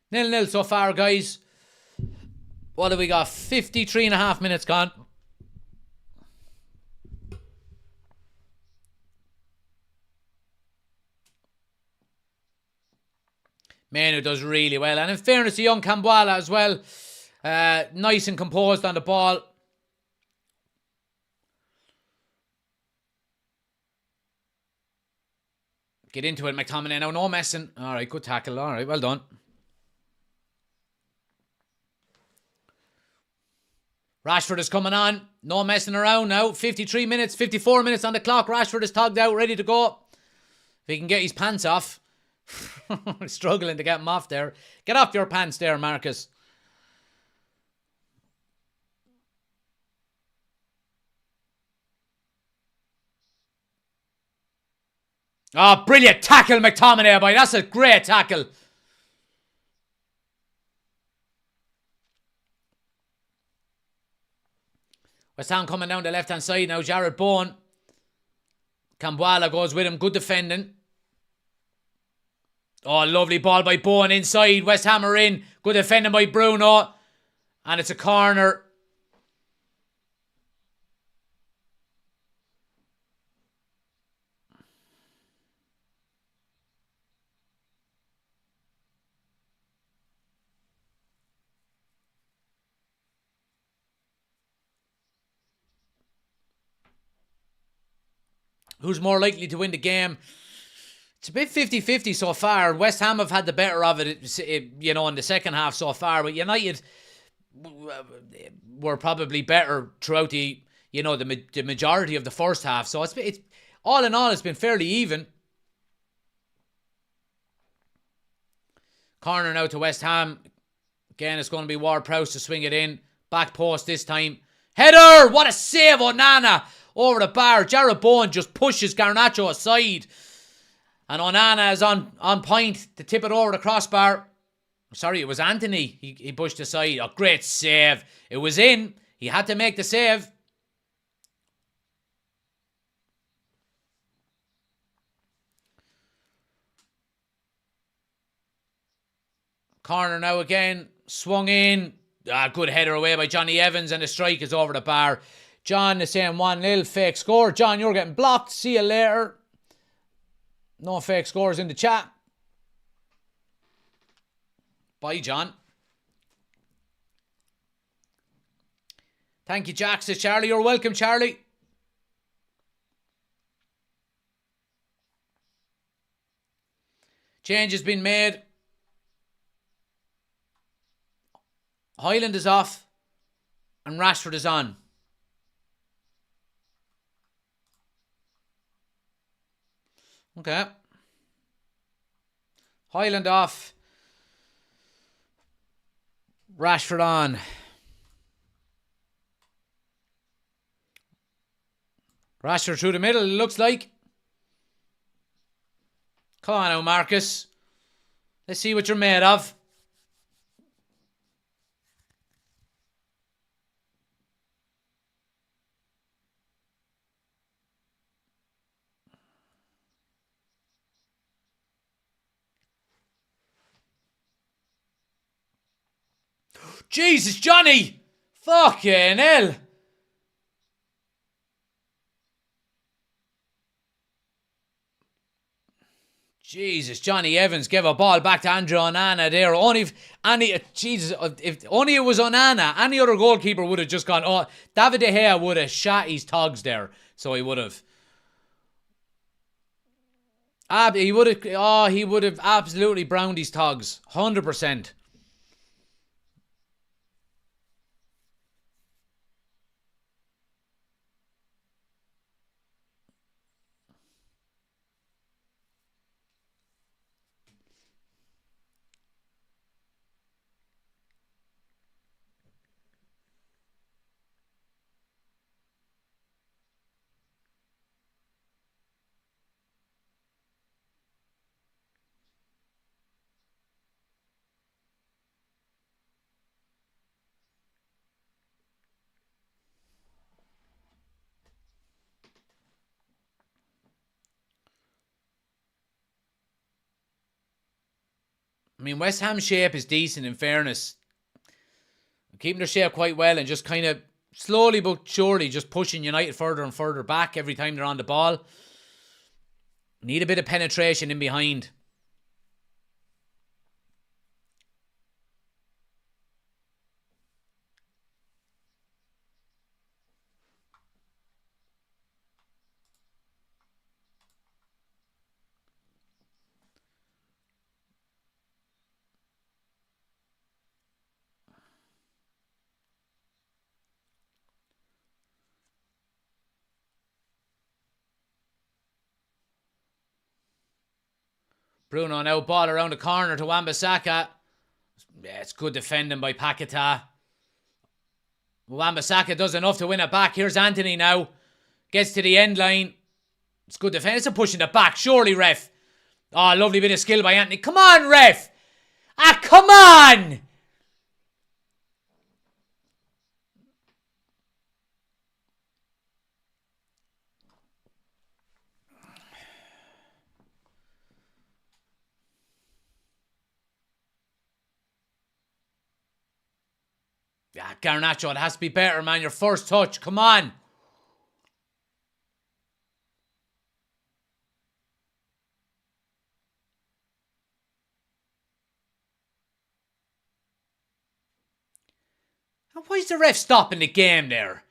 Nil-nil so far, guys. What have we got? 53.5 minutes gone. Manu does really well. And in fairness to young Cambuala as well. Nice and composed on the ball. Get into it, McTominay. Now, no messing. All right, good tackle. All right, well done. Rashford is coming on. No messing around now. 53 minutes, 54 minutes on the clock. Rashford is togged out, ready to go. If he can get his pants off. Struggling to get him off there. Get off your pants there, Marcus. Oh, brilliant tackle, McTominay, boy. That's a great tackle. West Ham coming down the left-hand side now. Jared Bowen. Cambuala goes with him. Good defending. Oh, lovely ball by Bowen inside. West Ham are in. Good defending by Bruno. And it's a corner. Who's more likely to win the game? It's a bit 50-50 so far. West Ham have had the better of it, in the second half so far. But United were probably better throughout the majority of the first half. So it's all in all, it's been fairly even. Corner now to West Ham. Again, it's going to be Ward-Prowse to swing it in. Back post this time. Header! What a save, Onana! Over the bar. Jarrod Bowen just pushes Garnacho aside. And Onana is on point to tip it over the crossbar. Sorry, it was Anthony. He pushed aside. Oh, great save. It was in. He had to make the save. Corner now again. Swung in. Good header away by Johnny Evans, and the strike is over the bar. John is saying 1-0 fake score. John, you're getting blocked. See you later. No fake scores in the chat. Bye, John. Thank you, Jack, says Charlie. You're welcome, Charlie. Change has been made. Hyland is off. And Rashford is on. Okay. Hyland off. Rashford on. Rashford through the middle, it looks like. Come on now, Marcus. Let's see what you're made of. Jesus, Johnny! Fucking hell! Jesus, Johnny Evans gave a ball back to Andrew Onana there. If only it was Onana, any other goalkeeper would have just gone, oh, David De Gea would have shot his togs there. So he would have. He would have absolutely browned his togs. 100%. I mean, West Ham's shape is decent, in fairness. Keeping their shape quite well and just kind of slowly but surely just pushing United further and further back every time they're on the ball. Need a bit of penetration in behind. Bruno now ball around the corner to Wan-Bissaka. Yeah, it's good defending by Paquetá. Wan-Bissaka does enough to win it back. Here's Anthony now. Gets to the end line. It's good defense. It's a push in the back. Surely, ref. Oh, lovely bit of skill by Anthony. Come on, ref. Come on. Yeah, Garnacho, it has to be better, man. Your first touch. Come on. Why is the ref stopping the game there?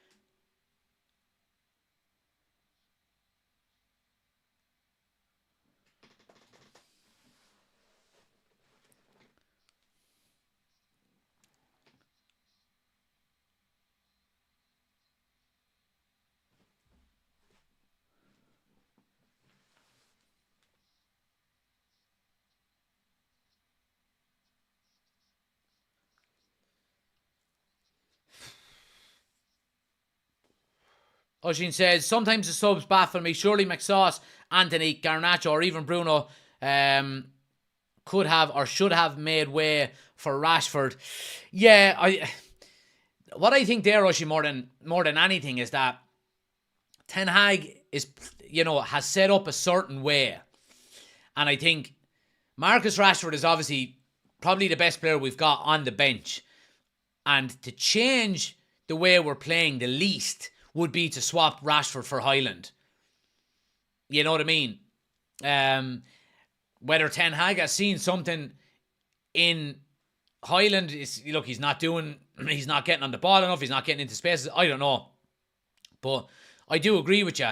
Oshin says, sometimes the subs baffle me. Surely McSauce, Anthony, Garnacho, or even Bruno could have or should have made way for Rashford. Yeah, what I think there, Oshin, more than anything, is that Ten Hag is, has set up a certain way. And I think Marcus Rashford is obviously probably the best player we've got on the bench. And to change the way we're playing the least would be to swap Rashford for Highland. You know what I mean? Whether Ten Hag has seen something in Highland, he's not getting on the ball enough, he's not getting into spaces, I don't know. But I do agree with you.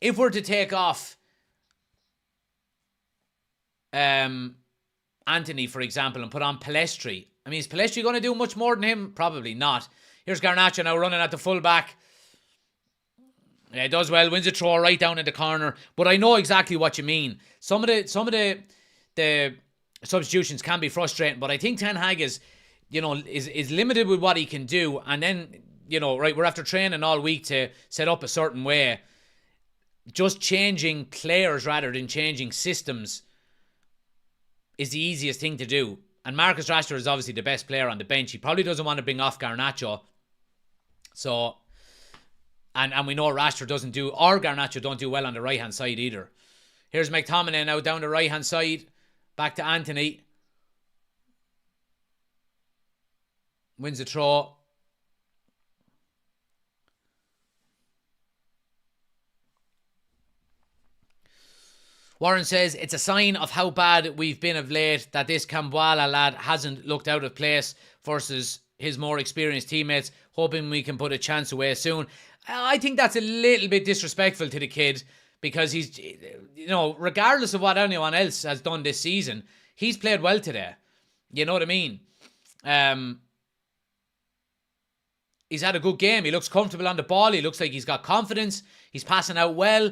If we're to take off Anthony, for example, and put on Pellistri, I mean, is Pellistri going to do much more than him? Probably not. Here's Garnacho now running at the fullback. Yeah, does well, wins a throw right down in the corner. But I know exactly what you mean. Some of the substitutions can be frustrating, but I think Ten Hag is limited with what he can do. And then, we're after training all week to set up a certain way. Just changing players rather than changing systems is the easiest thing to do. And Marcus Rashford is obviously the best player on the bench. He probably doesn't want to bring off Garnacho. So, and we know Rashford doesn't do, or Garnacho don't do well on the right-hand side either. Here's McTominay now down the right-hand side. Back to Anthony. Wins the throw. Warren says, it's a sign of how bad we've been of late that this Kambuala lad hasn't looked out of place versus his more experienced teammates, hoping we can put a chance away soon. I think that's a little bit disrespectful to the kid because he's, regardless of what anyone else has done this season, he's played well today. You know what I mean? He's had a good game. He looks comfortable on the ball. He looks like he's got confidence. He's passing out well.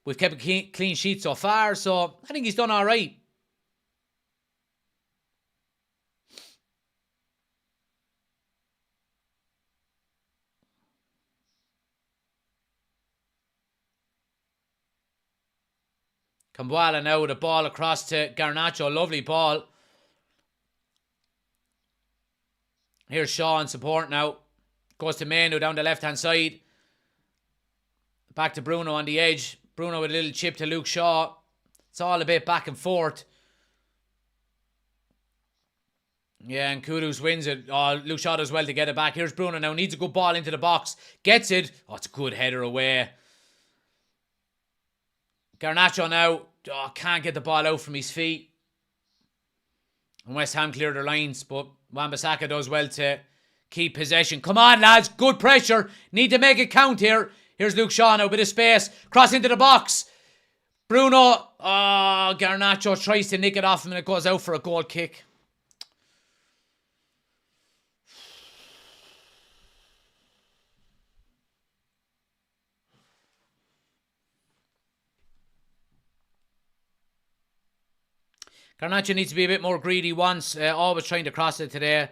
We've kept a clean sheet so far, so I think he's done all right. Kambuala now with a ball across to Garnacho. Lovely ball. Here's Shaw in support now. Goes to Manu down the left-hand side. Back to Bruno on the edge. Bruno with a little chip to Luke Shaw. It's all a bit back and forth. Yeah, and Kudus wins it. Oh, Luke Shaw does well to get it back. Here's Bruno now. Needs a good ball into the box. Gets it. Oh, it's a good header away. Garnacho now. Oh, can't get the ball out from his feet. And West Ham clear their lines, but Wan-Bissaka does well to keep possession. Come on, lads. Good pressure. Need to make it count here. Here's Luke Shaw now, a bit of space. Cross into the box. Bruno. Oh, Garnacho tries to nick it off him and it goes out for a goal kick. Garnacho needs to be a bit more greedy once. Always trying to cross it today.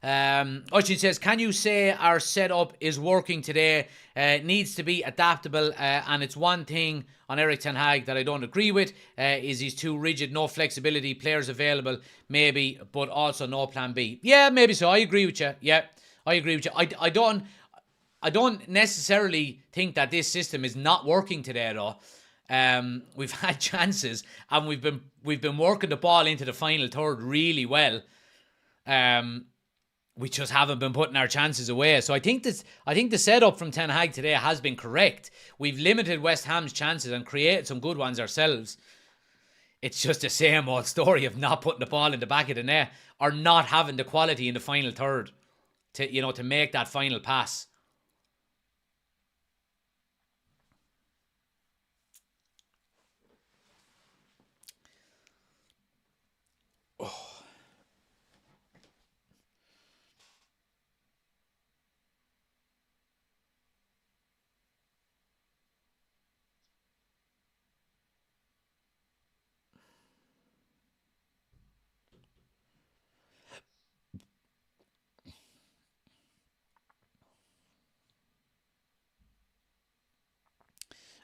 Oshin says, can you say our setup is working today? Needs to be adaptable, and it's one thing on Erik Ten Hag that I don't agree with, is he's too rigid, no flexibility, players available, maybe, but also no plan B. Yeah, maybe so. I agree with you. Yeah, I agree with you. I don't necessarily think that this system is not working today, though. We've had chances, and we've been working the ball into the final third really well. We just haven't been putting our chances away. So I think the setup from Ten Hag today has been correct. We've limited West Ham's chances and created some good ones ourselves. It's just the same old story of not putting the ball in the back of the net or not having the quality in the final third to make that final pass.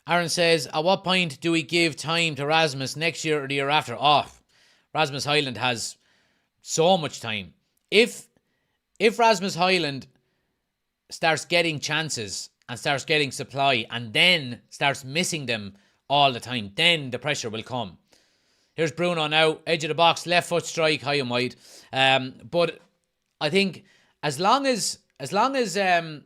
Aaron says, at what point do we give time to Rasmus, next year or the year after? Oh, Rasmus Højlund has so much time. If Rasmus Højlund starts getting chances and starts getting supply and then starts missing them all the time, then the pressure will come. Here's Bruno now, edge of the box, left foot strike, high and wide. But I think as long as Højlund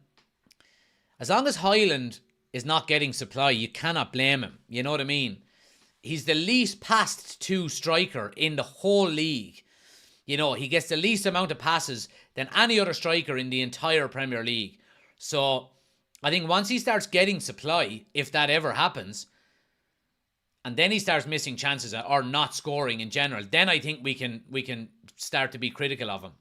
is not getting supply, you cannot blame him. You know what I mean? He's the least passed to striker in the whole league. You know, he gets the least amount of passes than any other striker in the entire Premier League. So I think once he starts getting supply, if that ever happens, and then he starts missing chances or not scoring in general, then I think we can start to be critical of him.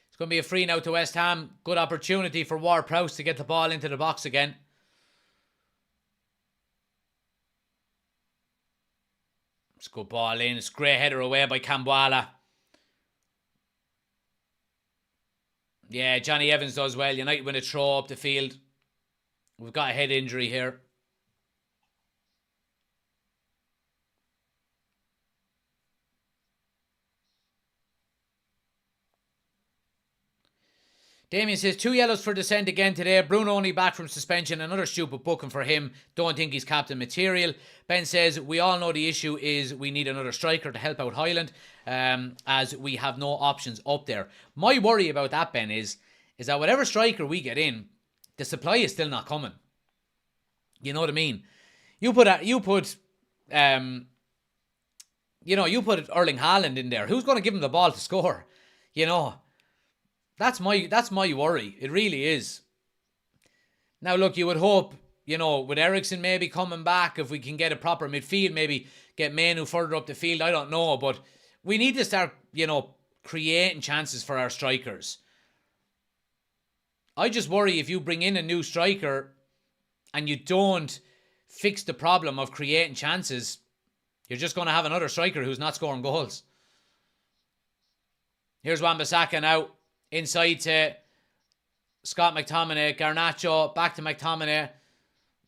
It's going to be a free now to West Ham. Good opportunity for Ward-Prowse to get the ball into the box again. It's a good ball in. It's a great header away by Kambwala. Yeah, Johnny Evans does well. United win a throw up the field. We've got a head injury here. Damien says, 2 yellows for dissent again today. Bruno only back from suspension. Another stupid booking for him. Don't think he's captain material. Ben says, we all know the issue is we need another striker to help out Højlund, as we have no options up there. My worry about that, Ben, is that whatever striker we get in, the supply is still not coming. You know what I mean? You put Erling Haaland in there. Who's going to give him the ball to score? You know, that's my worry. It really is. Now, look, you would hope, with Eriksen maybe coming back, if we can get a proper midfield, maybe get Manu further up the field. I don't know, but we need to start, creating chances for our strikers. I just worry if you bring in a new striker and you don't fix the problem of creating chances, you're just going to have another striker who's not scoring goals. Here's Wan-Bissaka now. Inside to Scott McTominay. Garnacho back to McTominay.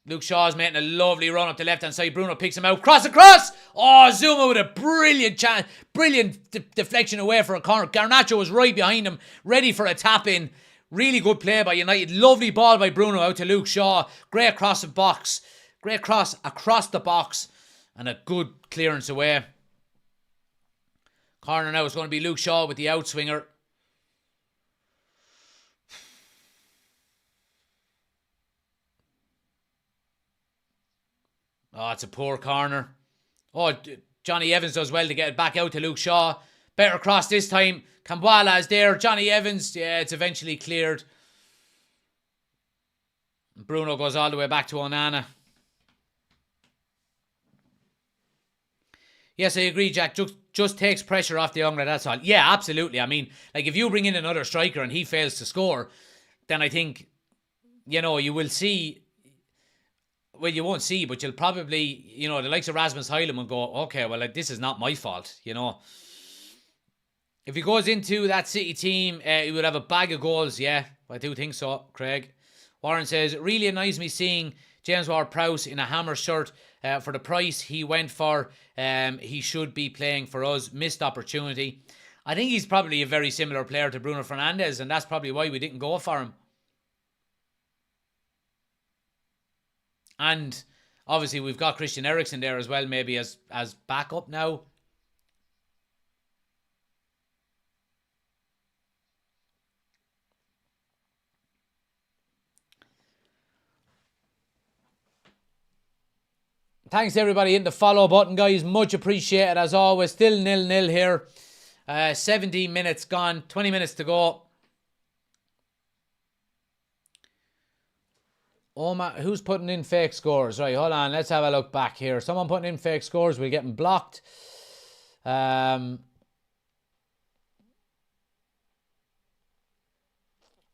Luke Shaw's making a lovely run up the left-hand side. Bruno picks him out. Cross across! Oh, Zuma with a brilliant chance. Brilliant deflection away for a corner. Garnacho was right behind him, ready for a tap-in. Really good play by United. Lovely ball by Bruno out to Luke Shaw. Great cross the box. Great cross across the box. And a good clearance away. Corner now is going to be Luke Shaw with the outswinger. Oh, it's a poor corner. Oh, Johnny Evans does well to get it back out to Luke Shaw. Better cross this time. Kambwala is there. Johnny Evans, yeah, it's eventually cleared. Bruno goes all the way back to Onana. Yes, I agree, Jack. Just takes pressure off the young lad, that's all. Yeah, absolutely. I mean, like, if you bring in another striker and he fails to score, then I think, you will see... Well, you won't see, but you'll probably, the likes of Rasmus Højlund will go, okay, well, this is not my fault, If he goes into that City team, he would have a bag of goals, yeah. I do think so, Craig. Warren says, it really annoys me seeing James Ward-Prowse in a Hammer shirt for the price he went for. He should be playing for us. Missed opportunity. I think he's probably a very similar player to Bruno Fernandes, and that's probably why we didn't go for him. And obviously we've got Christian Eriksen there as well, maybe as backup now. Thanks everybody hitting the follow button, guys. Much appreciated as always. Still 0-0 here. 17 minutes gone. 20 minutes to go. Omar, who's putting in fake scores? Right, hold on. Let's have a look back here. Someone putting in fake scores. We're getting blocked.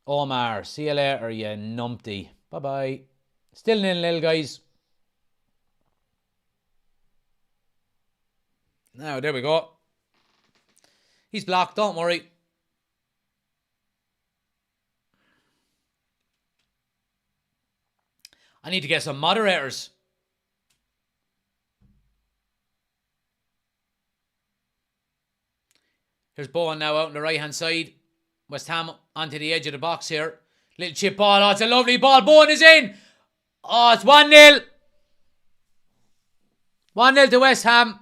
Omar, see you later, you numpty. Bye-bye. Still 0-0, guys. Now, there we go. He's blocked, don't worry. I need to get some moderators. Here's Bowen now out on the right-hand side. West Ham onto the edge of the box here. Little chip ball. Oh, it's a lovely ball. Bowen is in. Oh, it's 1-0. 1-0 to West Ham.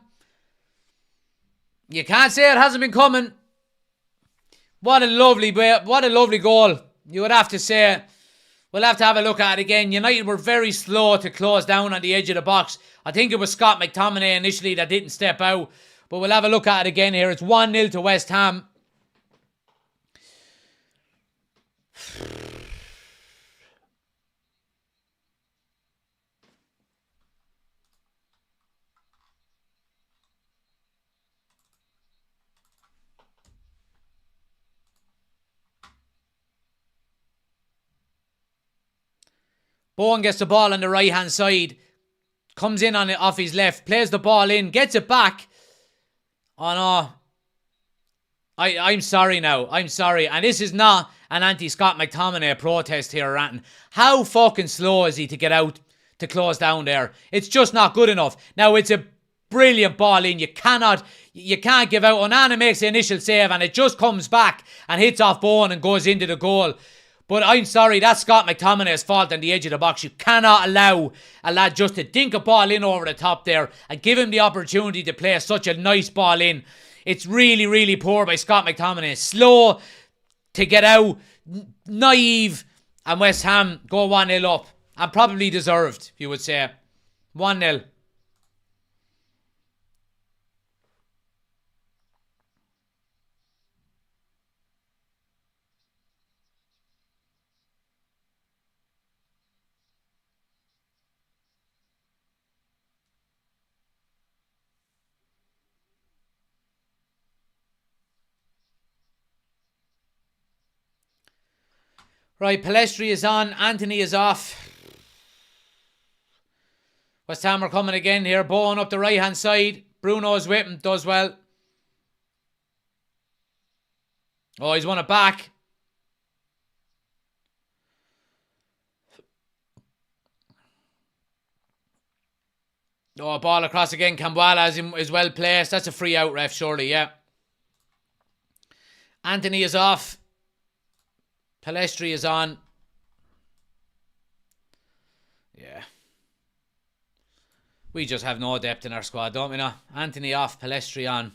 You can't say it hasn't been coming. What a lovely goal. You would have to say. We'll have to have a look at it again. United were very slow to close down on the edge of the box. I think it was Scott McTominay initially that didn't step out. But we'll have a look at it again here. It's 1-0 to West Ham. Bowen gets the ball on the right hand side. Comes in on it off his left. Plays the ball in. Gets it back. Oh no. I'm sorry now. I'm sorry. And this is not an anti-Scott McTominay protest here or anything. How fucking slow is he to get out to close down there? It's just not good enough. Now it's a brilliant ball in. You can't give out. Onana makes the initial save and it just comes back and hits off Bowen and goes into the goal. But I'm sorry, that's Scott McTominay's fault on the edge of the box. You cannot allow a lad just to dink a ball in over the top there and give him the opportunity to play such a nice ball in. It's really, really poor by Scott McTominay. Slow to get out, naive, and West Ham go 1-0 up. And probably deserved, you would say. 1-0. Right, Palestri is on. Anthony is off. West Ham are coming again here. Bowen up the right-hand side. Bruno is with him. Does well. Oh, he's won it back. Oh, ball across again. Kambwala is well placed. That's a free out, ref, surely, yeah. Anthony is off. Palestri is on. Yeah. We just have no depth in our squad, don't we now? Anthony off, Palestri on.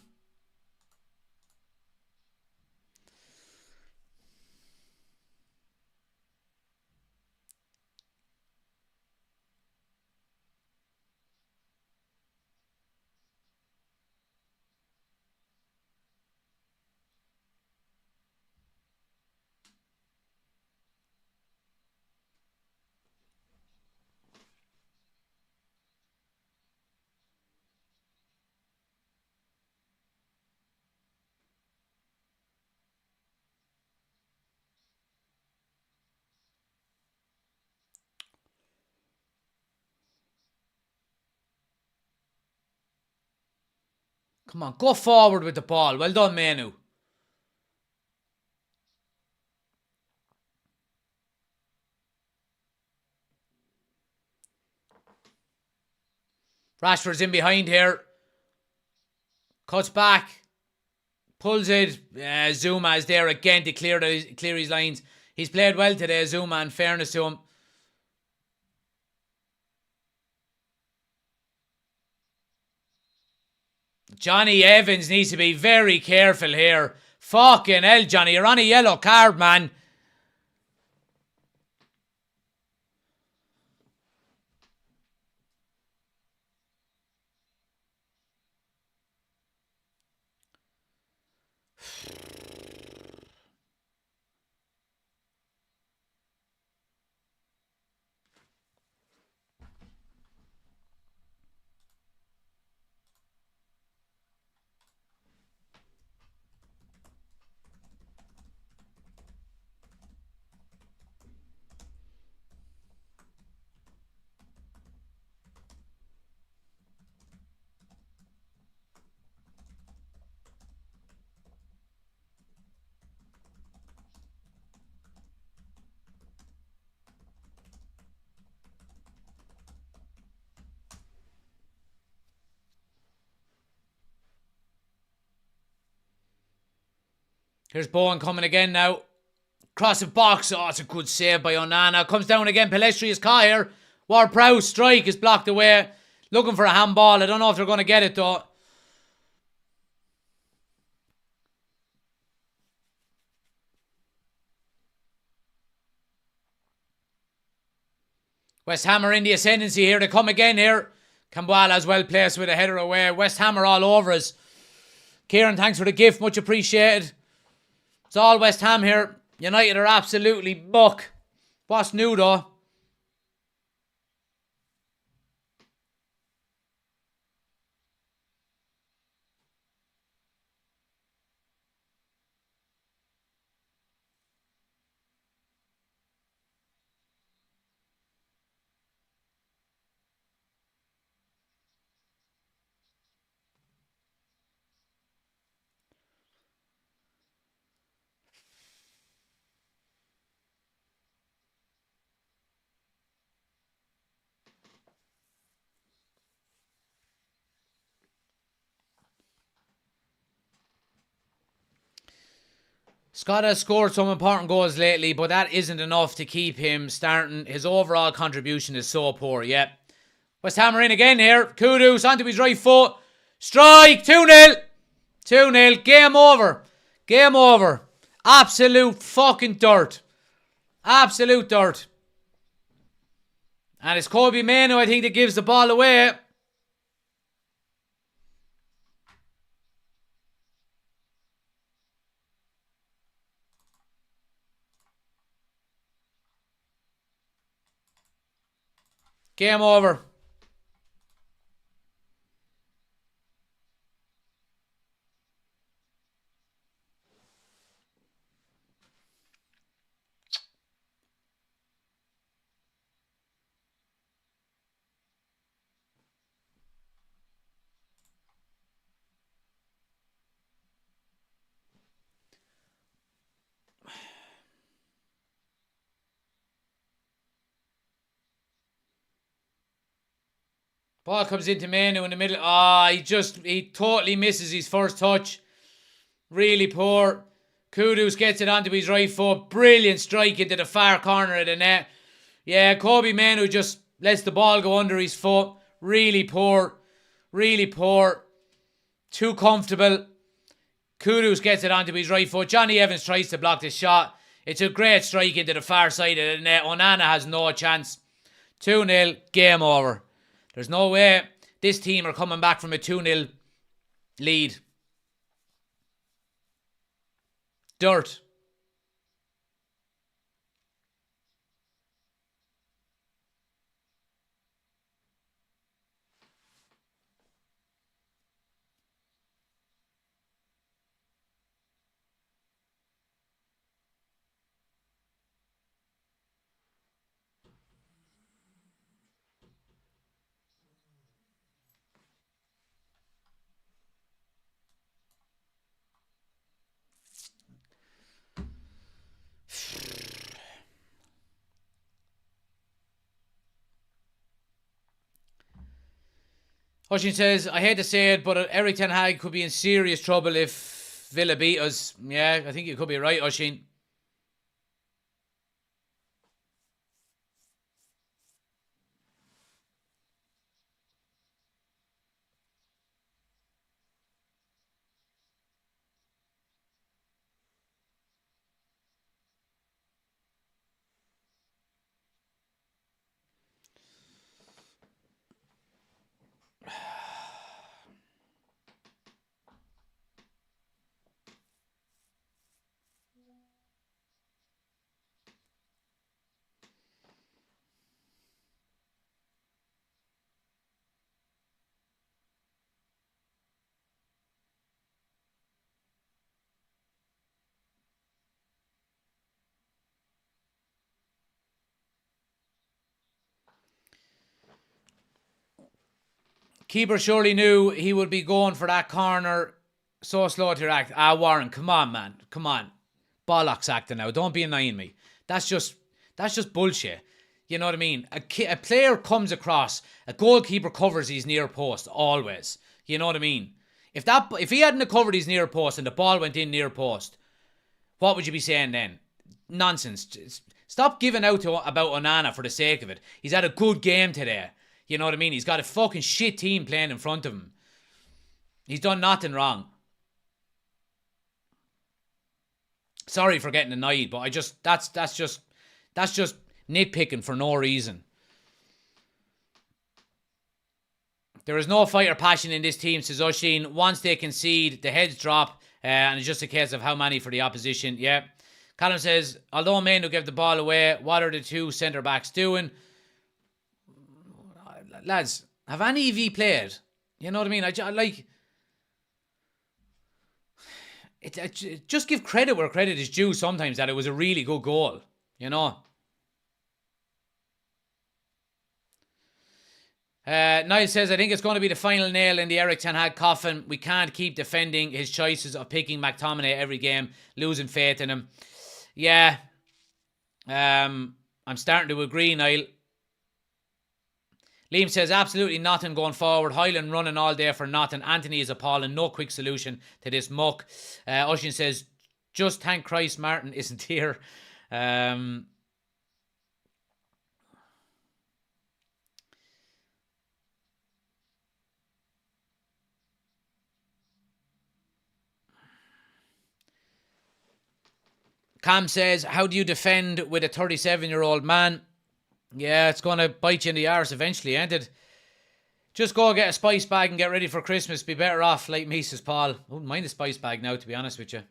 Come on, go forward with the ball. Well done, Manu. Rashford's in behind here. Cuts back. Pulls it. Zuma is there again to clear his lines. He's played well today, Zuma, in fairness to him. Johnny Evans needs to be very careful here. Fucking hell, Johnny. You're on a yellow card, man. Here's Bowen coming again now. Cross the box. Oh, it's a good save by Onana. Comes down again. Pelestri is caught here. Ward-Prowse strike is blocked away. Looking for a handball. I don't know if they're going to get it though. West Ham are in the ascendancy here. They come again here. Kambwala's well placed with a header away. West Ham are all over us. Kieran, thanks for the gift. Much appreciated. It's all West Ham here. United are absolutely buck. What's new though? Scott has scored some important goals lately, but that isn't enough to keep him starting. His overall contribution is so poor, yeah. West Ham are in again here. Kudus onto his right foot. Strike! 2-0. 2-0. Game over. Game over. Absolute fucking dirt. Absolute dirt. And it's Kobe Mainoo, I think, that gives the ball away. Game over. Ball comes into Mainoo in the middle. He totally misses his first touch. Really poor. Kudus gets it onto his right foot. Brilliant strike into the far corner of the net. Yeah, Kobe Mainoo just lets the ball go under his foot. Really poor. Really poor. Too comfortable. Kudus gets it onto his right foot. Johnny Evans tries to block the shot. It's a great strike into the far side of the net. Onana has no chance. 2-0. Game over. There's no way this team are coming back from a 2-0 lead. Dirt. Hushin says, I hate to say it, but Eric Ten Hag could be in serious trouble if Villa beat us. Yeah, I think you could be right, Hushin. Keeper surely knew he would be going for that corner. So slow to react. Warren, come on, man. Come on. Bollocks acting now. Don't be annoying me. That's just bullshit. You know what I mean? A player comes across, a goalkeeper covers his near post always. You know what I mean? If he hadn't covered his near post and the ball went in near post, what would you be saying then? Nonsense. Stop giving out about Onana for the sake of it. He's had a good game today. You know what I mean? He's got a fucking shit team playing in front of him. He's done nothing wrong. Sorry for getting annoyed, but that's just nitpicking for no reason. There is no fight or passion in this team, says Oshin. Once they concede, the heads drop, and it's just a case of how many for the opposition. Yeah. Callum says, although Manu gave the ball away, what are the two centre-backs doing? Lads, have any of you played? You know what I mean? I like... just give credit where credit is due sometimes, that it was a really good goal. You know? Niall says, I think it's going to be the final nail in the Eric Ten Hag coffin. We can't keep defending his choices of picking McTominay every game, losing faith in him. Yeah. I'm starting to agree, Niall. Liam says, absolutely nothing going forward. Hyland running all day for nothing. Anthony is appalling. No quick solution to this muck. Oshin says, just thank Christ Martin isn't here. Cam says, how do you defend with a 37-year-old man? Yeah, it's going to bite you in the arse eventually, ain't it? Just go get a spice bag and get ready for Christmas. Be better off like me, says Paul. I wouldn't mind a spice bag now, to be honest with you.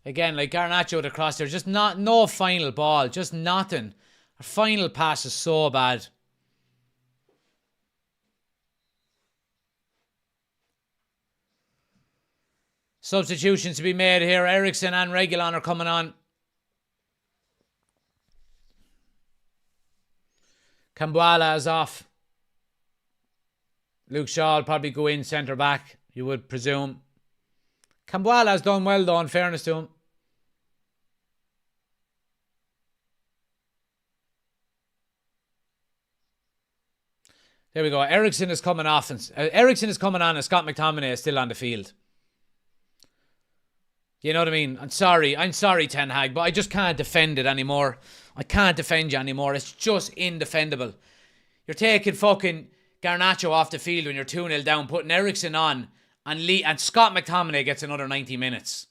Again, like Garnacho with the cross there, just no final ball, just nothing. Our final pass is so bad. Substitutions to be made here. Ericsson and Reguilon are coming on. Kambuala is off. Luke Shaw will probably go in centre back, you would presume. Kambuala has done well though, in fairness to him. There we go. Ericsson is coming off. Ericsson is coming on and Scott McTominay is still on the field. You know what I mean? I'm sorry, Ten Hag, but I just can't defend it anymore. I can't defend you anymore. It's just indefendable. You're taking fucking Garnacho off the field when you're 2-0 down, putting Ericsson on, and Scott McTominay gets another 90 minutes.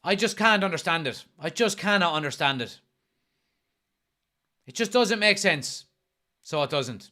I just can't understand it. I just cannot understand it. It just doesn't make sense. So it doesn't.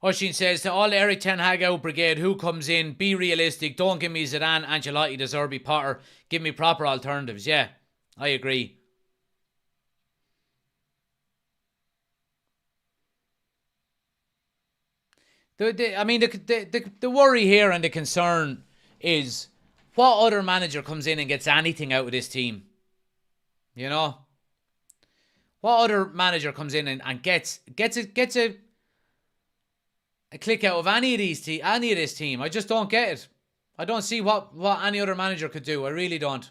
Oshin says, to all Eric Ten Hag out brigade, who comes in? Be realistic. Don't give me Zidane, Ancelotti, De Zerbi, Potter. Give me proper alternatives. Yeah, I agree. The worry here and the concern is what other manager comes in and gets anything out of this team? You know? What other manager comes in and gets a click out of any of this team? I just don't get it. I don't see what any other manager could do. I really don't.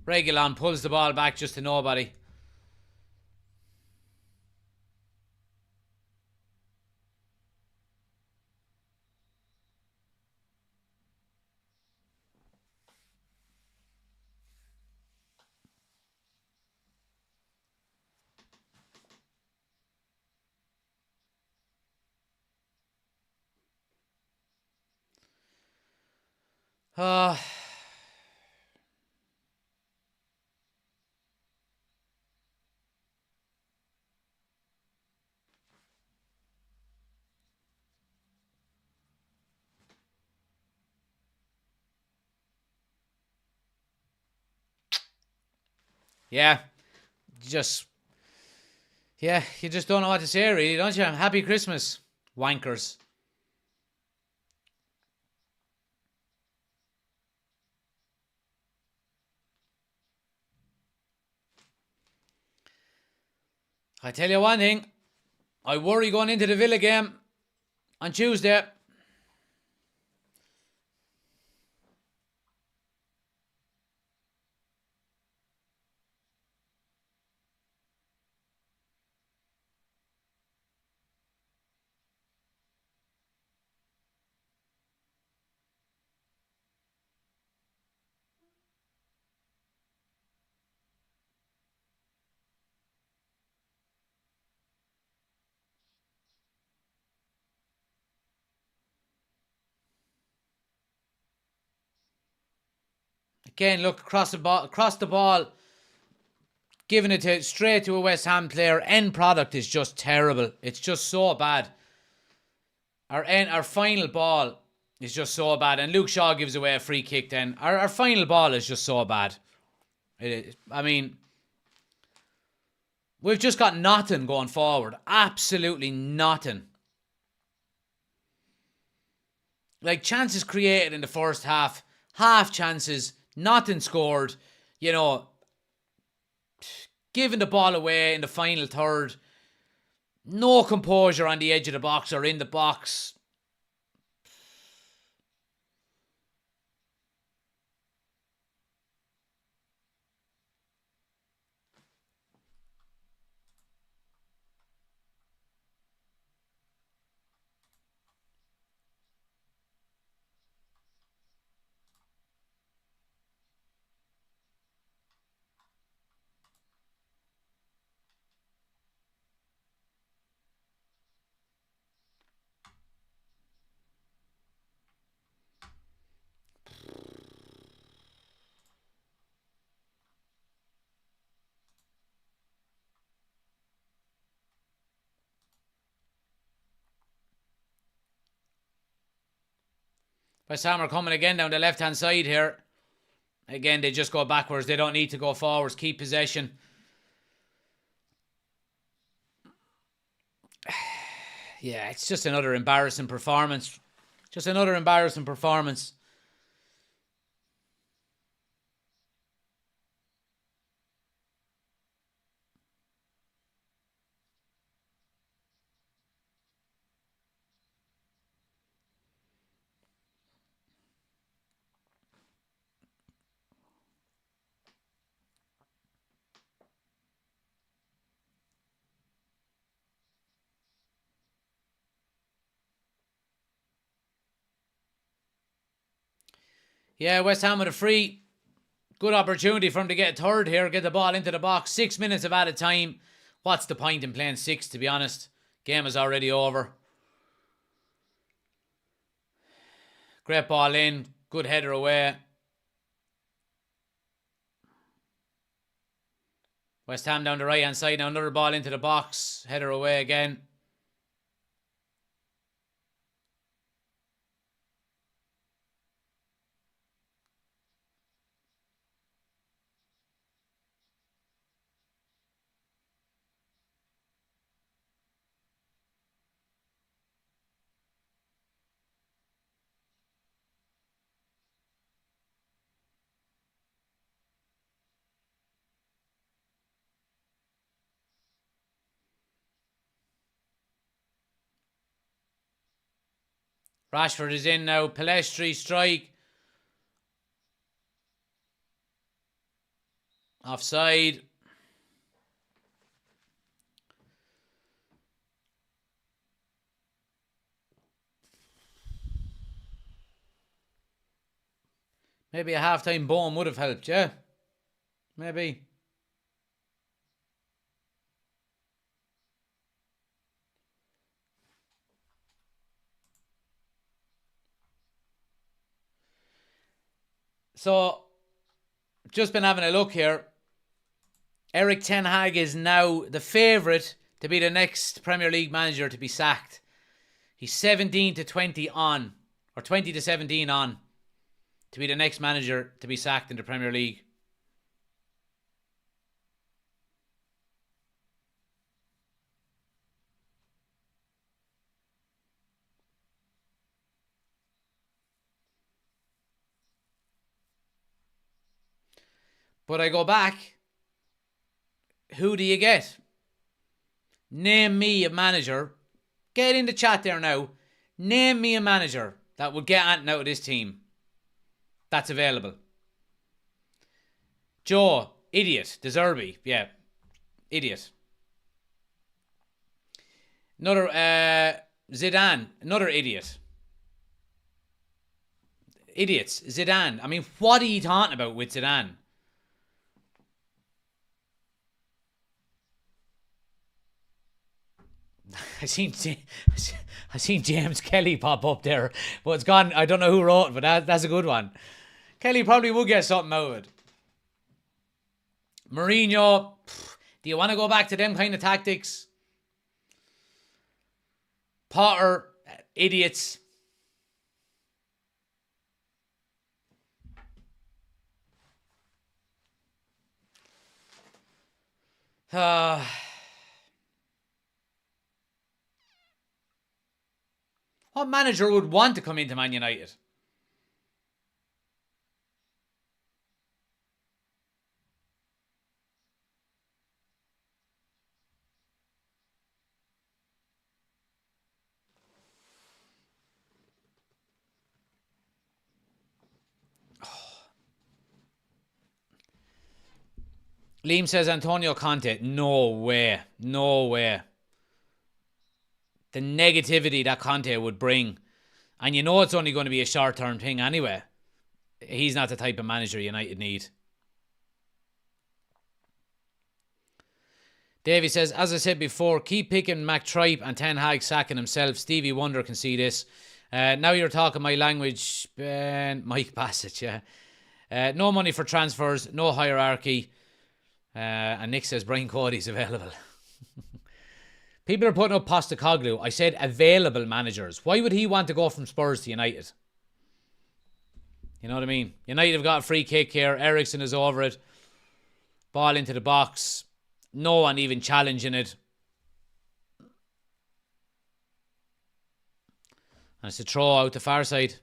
Reguilon pulls the ball back just to nobody. Uh, yeah, just you just don't know what to say, really, don't you? Happy Christmas, wankers. I tell you one thing, I worry going into the Villa game on Tuesday. Again, look across the ball, giving it straight to a West Ham player. End product is just terrible. It's just so bad. Our final ball is just so bad, and Luke Shaw gives away a free kick. Then our final ball is just so bad. I mean, we've just got nothing going forward. Absolutely nothing. Like, chances created in the first half chances, nothing scored. You know, giving the ball away in the final third. No composure on the edge of the box or in the box. West Ham are coming again down the left-hand side here. Again, they just go backwards. They don't need to go forwards. Keep possession. Yeah, it's just another embarrassing performance. Just another embarrassing performance. Yeah, West Ham with a free. Good opportunity for him to get a third here. Get the ball into the box. 6 minutes of added time. What's the point in playing 6, to be honest? Game is already over. Great ball in. Good header away. West Ham down the right hand side now. Another ball into the box. Header away again. Rashford is in now. Palestri strike. Offside. Maybe a half-time bomb would have helped, yeah? Maybe. So, just been having a look here. Erik ten Hag is now the favourite to be the next Premier League manager to be sacked. He's 17 to 20 on, or 20 to 17 on, to be the next manager to be sacked in the Premier League. But I go back. Who do you get? Name me a manager. Get in the chat there now. Name me a manager that would get anything out of this team that's available. Joe, idiot. De Zerbi, yeah, idiot. Another Zidane, another idiot. Idiots. Zidane. I mean, what are you talking about with Zidane? I seen James Kelly pop up there, but it's gone. I don't know who wrote it, but that's a good one. Kelly probably would get something out of it. Mourinho, do you want to go back to them kind of tactics? Potter, idiots. What manager would want to come into Man United? Liam says Antonio Conte. No way. No way. The negativity that Conte would bring. And you know it's only going to be a short-term thing anyway. He's not the type of manager United need. Davey says, as I said before, keep picking McTripe and Ten Hag sacking himself. Stevie Wonder can see this. Now you're talking my language. Mike Bassett, yeah. No money for transfers, no hierarchy. And Nick says Brian Cody's available. People are putting up Postecoglou. I said available managers. Why would he want to go from Spurs to United? You know what I mean? United have got a free kick here. Ericsson is over it. Ball into the box. No one even challenging it. And it's a throw out the far side.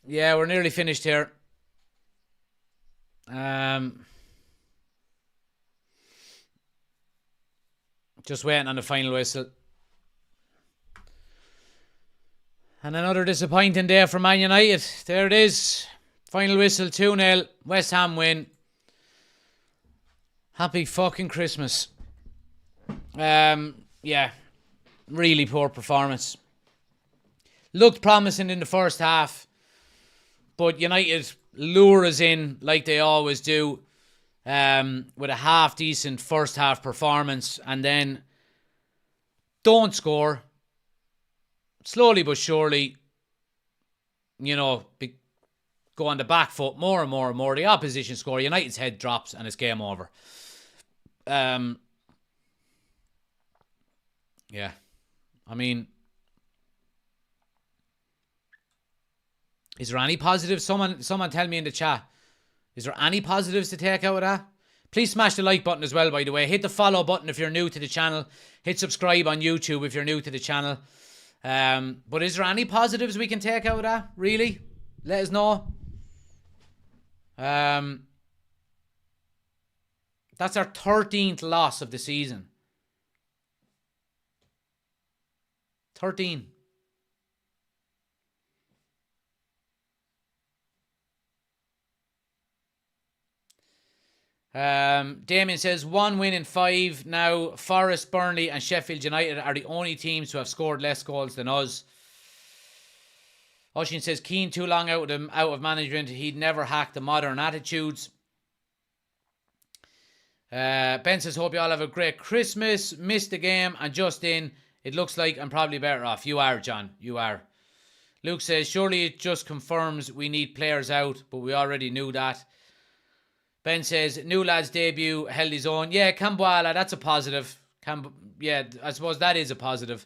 Yeah, we're nearly finished here. Just waiting on the final whistle. And another disappointing day for Man United. There it is. Final whistle, 2-0. West Ham win. Happy fucking Christmas. Yeah. Really poor performance. Looked promising in the first half. But United lure us in like they always do. With a half-decent first half performance. And then don't score. Slowly but surely, go on the back foot more and more and more. The opposition score. United's head drops and it's game over. Yeah. I mean, is there any positives? Someone tell me in the chat. Is there any positives to take out of that? Please smash the like button as well, by the way. Hit the follow button if you're new to the channel. Hit subscribe on YouTube if you're new to the channel. But is there any positives we can take out of that? Really? Let us know. That's our 13th loss of the season. 13. Damien says 1 win in 5 now. Forest, Burnley and Sheffield United are the only teams who have scored less goals than us. Oshin says Keane too long out of management. He'd never hack the modern attitudes. Ben says hope you all have a great Christmas. Missed the game and just in. It looks like I'm probably better off. You are, John. You are. Luke says surely it just confirms we need players out, but we already knew that. Ben says, new lad's debut held his own. Yeah, Kambuala, that's a positive. Yeah, I suppose that is a positive.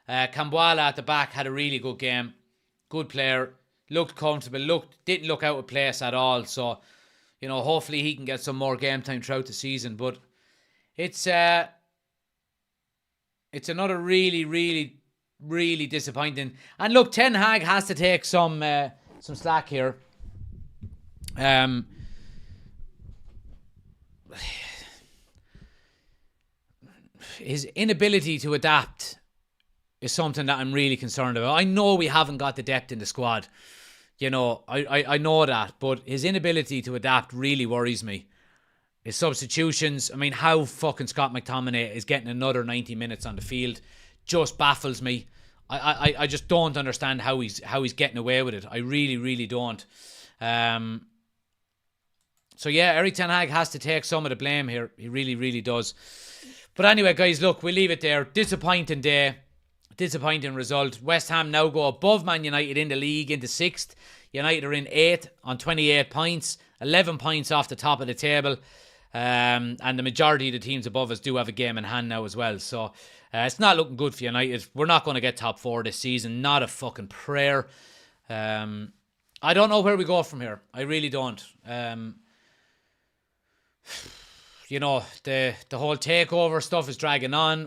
Kambuala at the back had a really good game. Good player. Looked comfortable. Didn't look out of place at all. So, hopefully he can get some more game time throughout the season. But it's another really, really, really disappointing. And look, Ten Hag has to take some slack here. His inability to adapt is something that I'm really concerned about. I know we haven't got the depth in the squad. I know that. But his inability to adapt really worries me. His substitutions, I mean, how fucking Scott McTominay is getting another 90 minutes on the field just baffles me. I just don't understand how he's getting away with it. I really, really don't. So yeah, Erik ten Hag has to take some of the blame here. He really, really does. But anyway, guys, look, we'll leave it there. Disappointing day. Disappointing result. West Ham now go above Man United in the league into 6th. United are in 8th on 28 points. 11 points off the top of the table. And the majority of the teams above us do have a game in hand now as well. So it's not looking good for United. We're not going to get top 4 this season. Not a fucking prayer. I don't know where we go from here. I really don't. The whole takeover stuff is dragging on.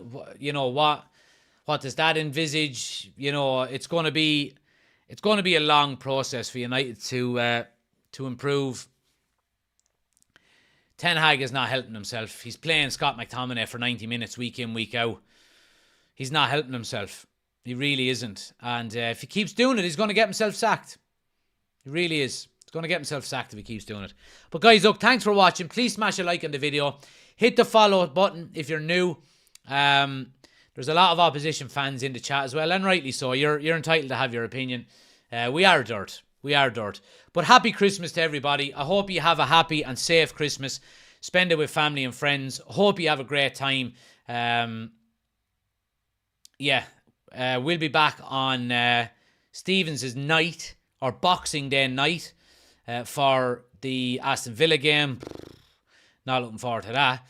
What does that envisage? It's going to be a long process for United to improve. Ten Hag is not helping himself. He's playing Scott McTominay for 90 minutes week in, week out. He's not helping himself. He really isn't. And if he keeps doing it, he's going to get himself sacked. He really is. He's going to get himself sacked if he keeps doing it. But guys, look, thanks for watching. Please smash a like on the video. Hit the follow button if you're new. There's a lot of opposition fans in the chat as well, and rightly so. You're entitled to have your opinion. We are dirt. We are dirt. But happy Christmas to everybody. I hope you have a happy and safe Christmas. Spend it with family and friends. Hope you have a great time. We'll be back on Stevens' night, or Boxing Day night, for the Aston Villa game. Not looking forward to that.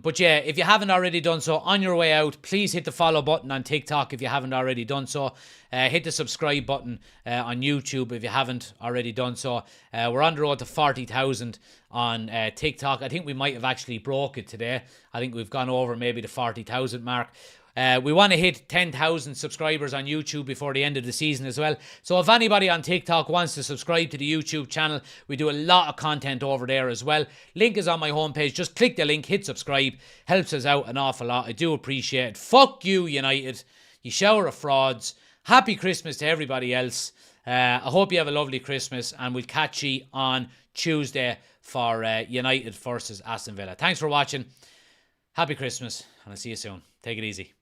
But yeah, if you haven't already done so, on your way out, please hit the follow button on TikTok if you haven't already done so. Hit the subscribe button on YouTube if you haven't already done so. We're on the road to 40,000 on TikTok. I think we might have actually broke it today. I think we've gone over maybe the 40,000 mark. We want to hit 10,000 subscribers on YouTube before the end of the season as well. So if anybody on TikTok wants to subscribe to the YouTube channel, we do a lot of content over there as well. Link is on my homepage. Just click the link, hit subscribe. Helps us out an awful lot. I do appreciate it. Fuck you, United. You shower of frauds. Happy Christmas to everybody else. I hope you have a lovely Christmas, and we'll catch you on Tuesday for United versus Aston Villa. Thanks for watching. Happy Christmas, and I'll see you soon. Take it easy.